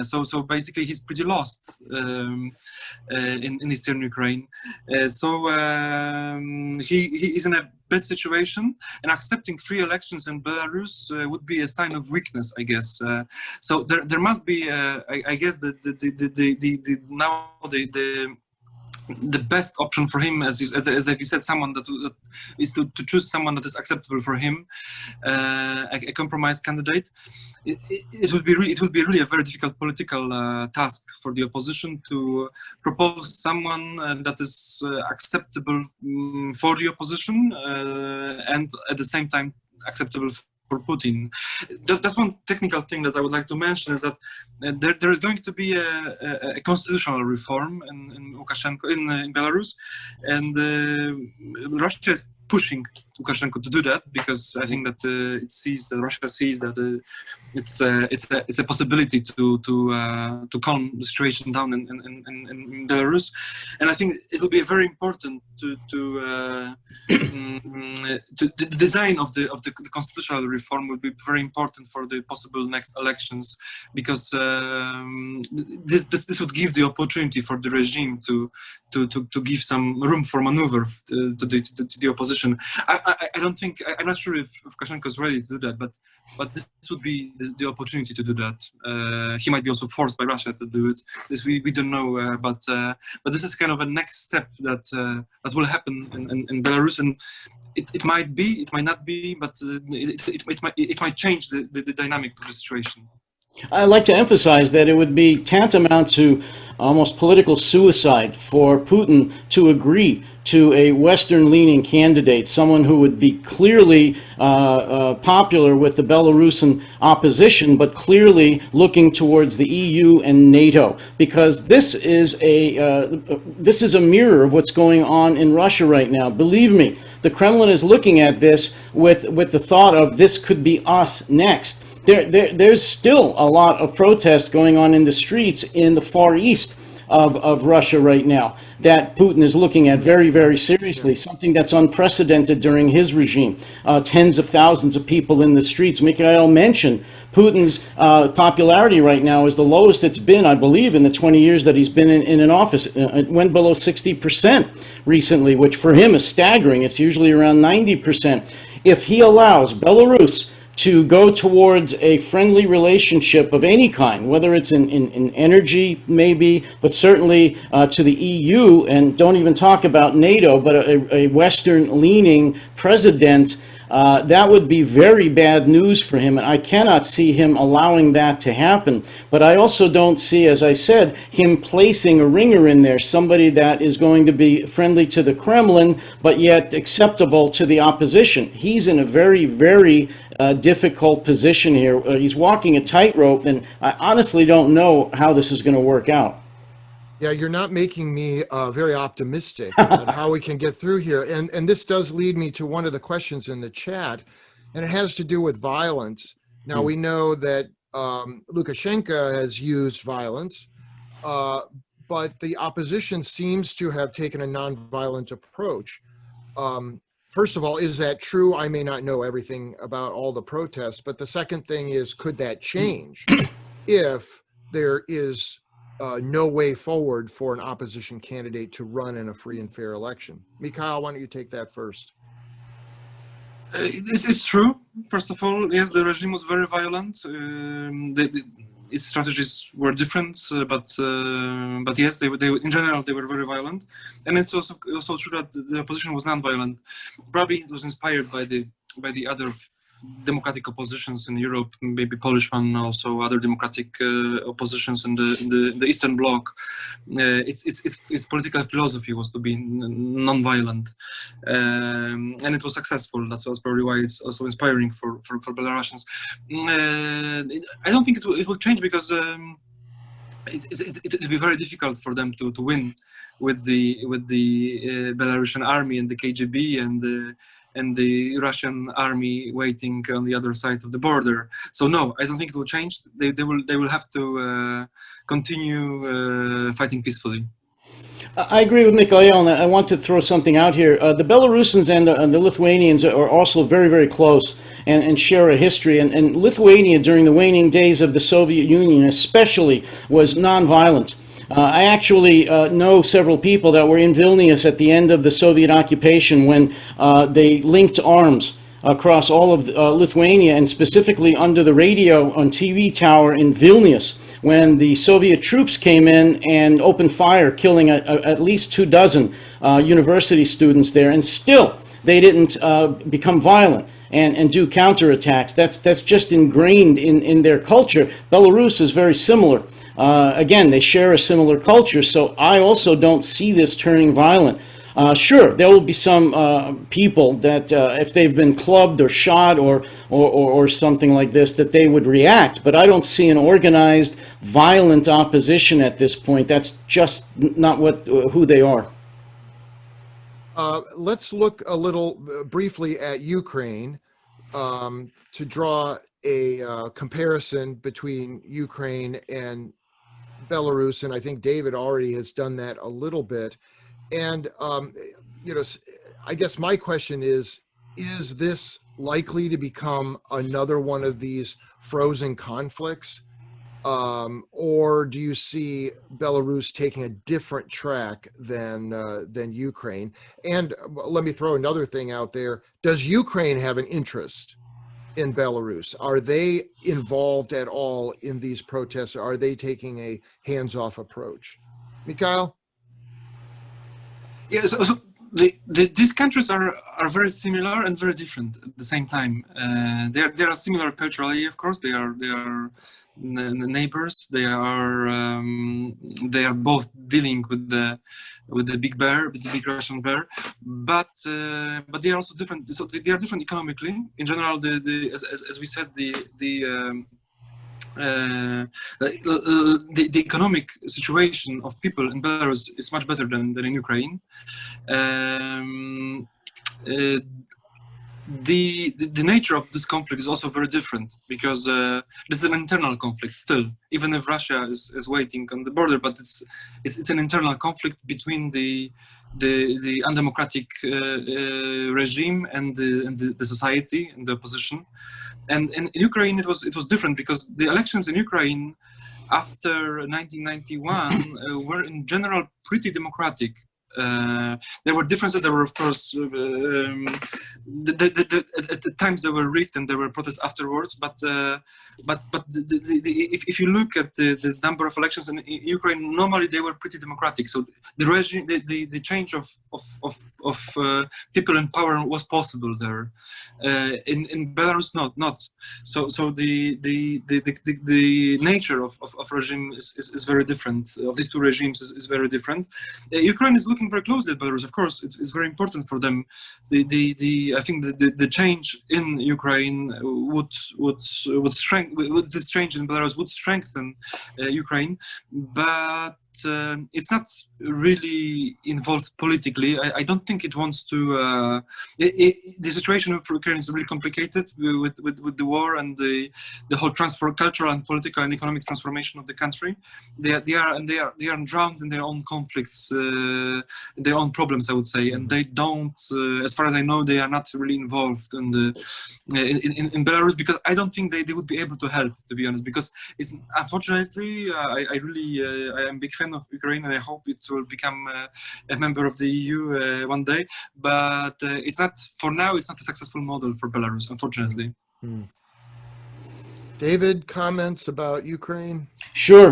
Speaker 3: So basically he's pretty lost in eastern Ukraine. He is in a bad situation, and accepting free elections in Belarus would be a sign of weakness, I guess. So there must be, I guess, the best option for him, as you said, someone that is to choose someone that is acceptable for him, a compromise candidate. It would be really a very difficult political task for the opposition to propose someone that is acceptable for the opposition and at the same time acceptable for Putin. That's one technical thing that I would like to mention, is that there is going to be a constitutional reform in Lukashenko in Belarus, and Russia is pushing Lukashenko to do that, because I think that Russia sees that it's a possibility to calm the situation down in Belarus, and I think it will be very important to the design of the constitutional reform will be very important for the possible next elections, because this would give the opportunity for the regime to give some room for maneuver to the opposition. I'm not sure if Lukashenko is ready to do that, but this would be the opportunity to do that. He might be also forced by Russia to do it. This we don't know, but this is kind of a next step that will happen in Belarus, and it might be, it might not be, but it might change the dynamic of the situation.
Speaker 4: I'd like to emphasize that it would be tantamount to almost political suicide for Putin to agree to a Western-leaning candidate, someone who would be clearly popular with the Belarusian opposition, but clearly looking towards the EU and NATO, because this is a mirror of what's going on in Russia right now. Believe me, the Kremlin is looking at this with the thought of this could be us next. There's still a lot of protest going on in the streets in the far east of Russia right now that Putin is looking at very, very seriously, something that's unprecedented during his regime. Tens of thousands of people in the streets. Mikhail mentioned Putin's popularity right now is the lowest it's been, I believe, in the 20 years that he's been in an office. It went below 60% recently, which for him is staggering. It's usually around 90%. If he allows Belarus to go towards a friendly relationship of any kind, whether it's in energy maybe, but certainly to the EU, and don't even talk about NATO, but a Western-leaning president, that would be very bad news for him, and I cannot see him allowing that to happen. But I also don't see, as I said, him placing a ringer in there, somebody that is going to be friendly to the Kremlin, but yet acceptable to the opposition. He's in a very, very difficult position here. He's walking a tightrope, and I honestly don't know how this is going to work out.
Speaker 2: Yeah, you're not making me very optimistic about how we can get through here. And this does lead me to one of the questions in the chat, and it has to do with violence. Now, we know that Lukashenko has used violence, but the opposition seems to have taken a nonviolent approach. First of all, is that true? I may not know everything about all the protests, but the second thing is, could that change if there is no way forward for an opposition candidate to run in a free and fair election? Mikhail, why don't you take that first?
Speaker 3: It's true. First of all, yes, the regime was very violent. Its strategies were different, but yes, they in general they were very violent, and it's also true that the opposition was non-violent. Probably it was inspired by the other democratic oppositions in Europe, maybe Polish one, also other democratic oppositions in the Eastern Bloc. Its political philosophy was to be non-violent, and it was successful. That's probably why it's also inspiring for Belarusians. I don't think it will change, because it'll be very difficult for them to win with the Belarusian army and the KGB and the Russian army waiting on the other side of the border. So no, I don't think it will change. They will have to continue fighting peacefully.
Speaker 4: I agree with Mikhail, and I want to throw something out here. The Belarusians and the Lithuanians are also very, very close and share a history. And Lithuania, during the waning days of the Soviet Union especially, was nonviolent. I actually know several people that were in Vilnius at the end of the Soviet occupation when they linked arms across all of Lithuania, and specifically under the radio on TV tower in Vilnius, when the Soviet troops came in and opened fire, killing at least 24 university students there, and still they didn't become violent and do counterattacks. That's just ingrained in their culture. Belarus is very similar. Again, they share a similar culture, so I also don't see this turning violent. Sure, there will be some people that if they've been clubbed or shot or something like this, that they would react, but I don't see an organized, violent opposition at this point. That's just not who they are.
Speaker 2: Let's look a little briefly at Ukraine to draw a comparison between Ukraine and Belarus, and I think David already has done that a little bit. And, you know, I guess my question is this likely to become another one of these frozen conflicts? Or do you see Belarus taking a different track than Ukraine? And let me throw another thing out there. Does Ukraine have an interest in Belarus? Are they involved at all in these protests? Are they taking a hands-off approach? Mikhail?
Speaker 3: Yeah, so these countries are very similar and very different at the same time. They are similar culturally, of course. They are neighbors. They are both dealing with the big bear, with the big Russian bear. But they are also different. So they are different economically. In general, as we said, the economic situation of people in Belarus is much better than in Ukraine. The nature of this conflict is also very different, because this is an internal conflict still, even if Russia is waiting on the border, but it's an internal conflict between the undemocratic regime and the society and the opposition. And in Ukraine it was different, because the elections in Ukraine after 1991 were in general pretty democratic. There were differences. There were, of course, at times they were rigged and there were protests afterwards. But if you look at the number of elections in Ukraine, normally they were pretty democratic. So the regime, the change of people in power was possible there. In Belarus, not. So the nature of regime is very different. Of these two regimes is very different. Ukraine is looking very closely at Belarus. Of course, it's very important for them. I think the change in Ukraine would this change in Belarus would strengthen Ukraine, but it's not really involved politically. I don't think it wants to. The situation for Ukraine is really complicated with the war and the whole cultural and political and economic transformation of the country. They are drowned in their own conflicts, their own problems, I would say, and they don't. As far as I know, they are not really involved in in Belarus, because I don't think they would be able to help, to be honest. Because it's unfortunately, I am a big fan of Ukraine, and I hope it will become a member of the EU one day. But it's not, for now, it's not a successful model for Belarus, unfortunately.
Speaker 2: David, comments about Ukraine?
Speaker 4: Sure.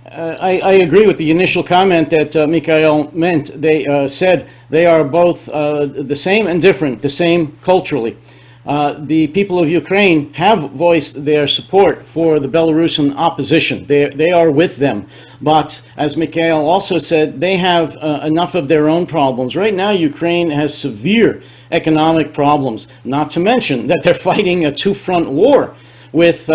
Speaker 4: I agree with the initial comment that Mikhail meant. They said they are both the same and different, the same culturally. The people of Ukraine have voiced their support for the Belarusian opposition. They are with them. But as Mikhail also said, they have enough of their own problems. Right now, Ukraine has severe economic problems, not to mention that they're fighting a two-front war with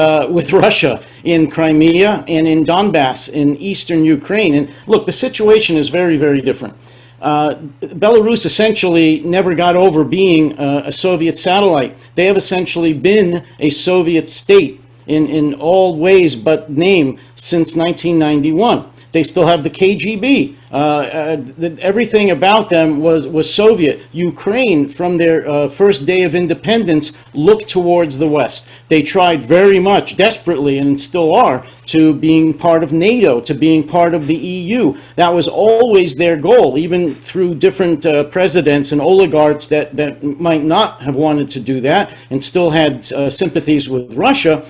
Speaker 4: Russia in Crimea and in Donbass in eastern Ukraine. And look, the situation is very, very different. Belarus essentially never got over being a Soviet satellite. They have essentially been a Soviet state in all ways but name since 1991. They still have the KGB Everything about them was Soviet. Ukraine, from their first day of independence, looked towards the West. They tried very much, desperately, and still are, to being part of NATO, to being part of the EU. That was always their goal, even through different presidents and oligarchs that might not have wanted to do that and still had sympathies with Russia.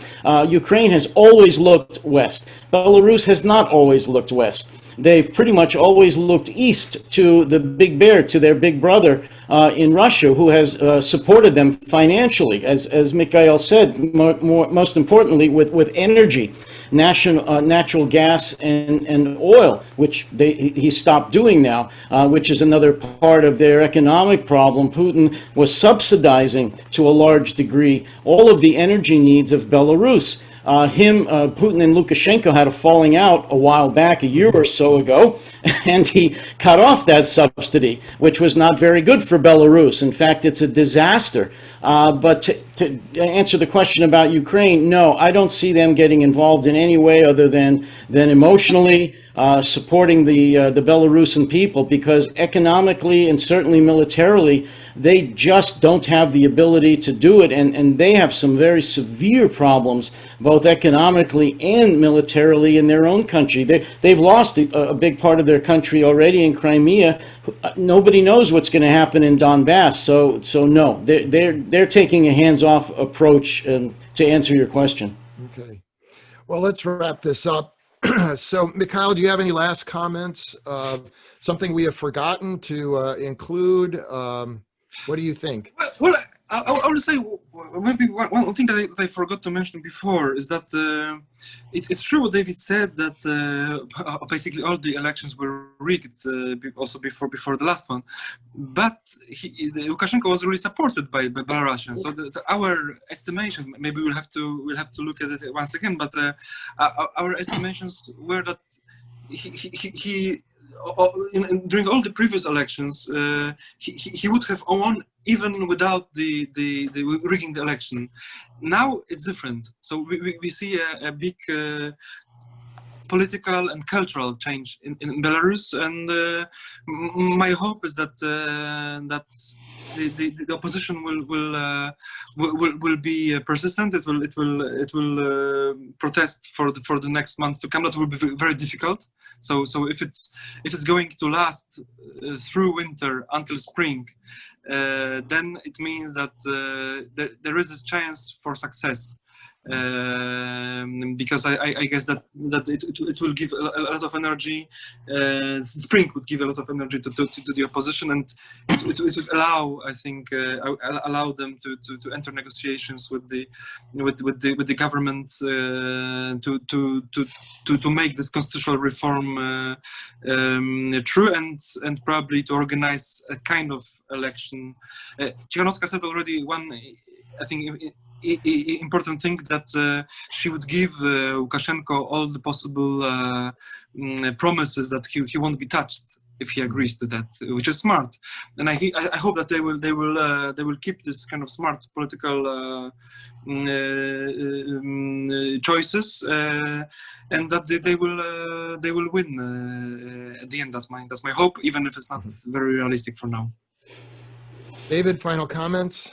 Speaker 4: Ukraine has always looked west. Belarus has not always looked west. They've pretty much always looked east to the big bear, to their big brother in Russia, who has supported them financially, as Mikhail said, most importantly, with energy, natural gas and oil, which he stopped doing now, which is another part of their economic problem. Putin was subsidizing, to a large degree, all of the energy needs of Belarus. Putin and Lukashenko had a falling out a while back, a year or so ago, and he cut off that subsidy, which was not very good for Belarus. In fact, it's a disaster. But to answer the question about Ukraine, no, I don't see them getting involved in any way other than emotionally supporting the Belarusian people, because economically and certainly militarily, they just don't have the ability to do it, and they have some very severe problems, both economically and militarily, in their own country. They've lost a big part of their country already in Crimea. Nobody knows what's going to happen in Donbass, so no, they're taking a hands-off approach, to answer your question.
Speaker 2: Okay. Well, let's wrap this up. So, Mikhail, do you have any last comments? Something we have forgotten to include? What do you think?
Speaker 3: Well, I would say maybe one thing that I forgot to mention before is that it's true what David said, that basically all the elections were rigged, also before the last one. But Lukashenko was really supported by Belarusians. So our estimation, maybe we'll have to look at it once again. But our estimations were that he during all the previous elections, he would have won even without the rigging the election. Now it's different. So we see a big political and cultural change in Belarus, and my hope is that the opposition will be persistent. It will protest for the next months to come. That will be very difficult. So if it's going to last through winter until spring, then it means that there is a chance for success. Because I guess that it will give a lot of energy. Spring would give a lot of energy to the opposition, and it would allow, I think, allow them to enter negotiations with the government to make this constitutional reform true, and probably to organize a kind of election. Cichanowska said already one, I think, important thing, that she would give Lukashenko all the possible promises that he won't be touched if he agrees to that, which is smart. And I hope that they will keep this kind of smart political choices, and that they will win at the end. That's my hope, even if it's not very realistic for now.
Speaker 2: David, final comments?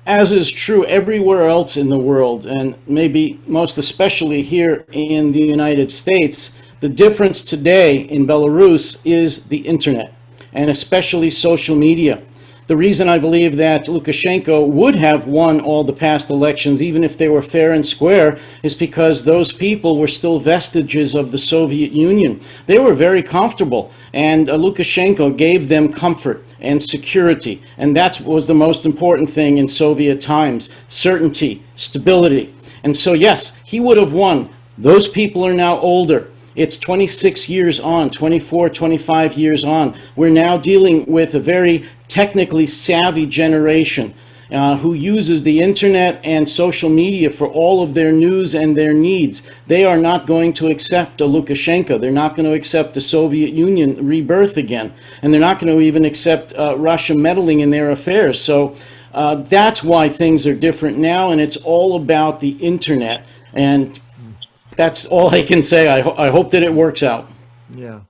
Speaker 4: As is true everywhere else in the world, and maybe most especially here in the United States, the difference today in Belarus is the internet, and especially social media. The reason I believe that Lukashenko would have won all the past elections, even if they were fair and square, is because those people were still vestiges of the Soviet Union. They were very comfortable, and Lukashenko gave them comfort and security, and that was the most important thing in Soviet times: certainty, stability. And so yes, he would have won. Those people are now older. It's 26 years on, 24, 25 years on. We're now dealing with a very technically savvy generation who uses the internet and social media for all of their news and their needs. They are not going to accept a Lukashenko. They're not going to accept the Soviet Union rebirth again. And they're not going to even accept Russia meddling in their affairs. So that's why things are different now, and it's all about the internet. And that's all I can say. I hope that it works out.
Speaker 2: Yeah.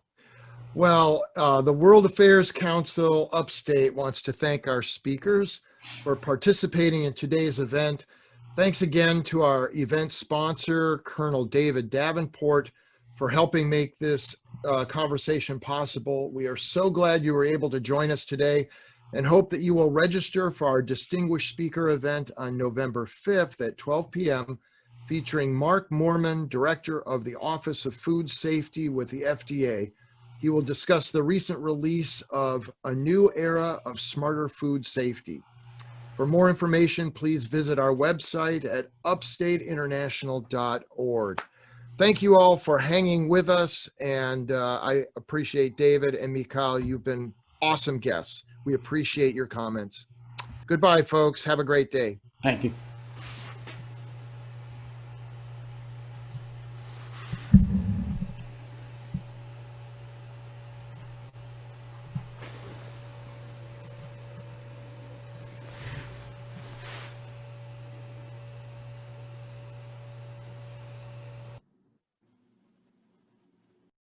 Speaker 2: Well, the World Affairs Council Upstate wants to thank our speakers for participating in today's event. Thanks again to our event sponsor, Colonel David Davenport, for helping make this conversation possible. We are so glad you were able to join us today and hope that you will register for our distinguished speaker event on November 5th at 12 p.m. featuring Mark Moorman, Director of the Office of Food Safety with the FDA. He will discuss the recent release of A New Era of Smarter Food Safety. For more information, please visit our website at upstateinternational.org. Thank you all for hanging with us, and I appreciate David and Mikhail. You've been awesome guests. We appreciate your comments. Goodbye, folks. Have a great day.
Speaker 4: Thank you.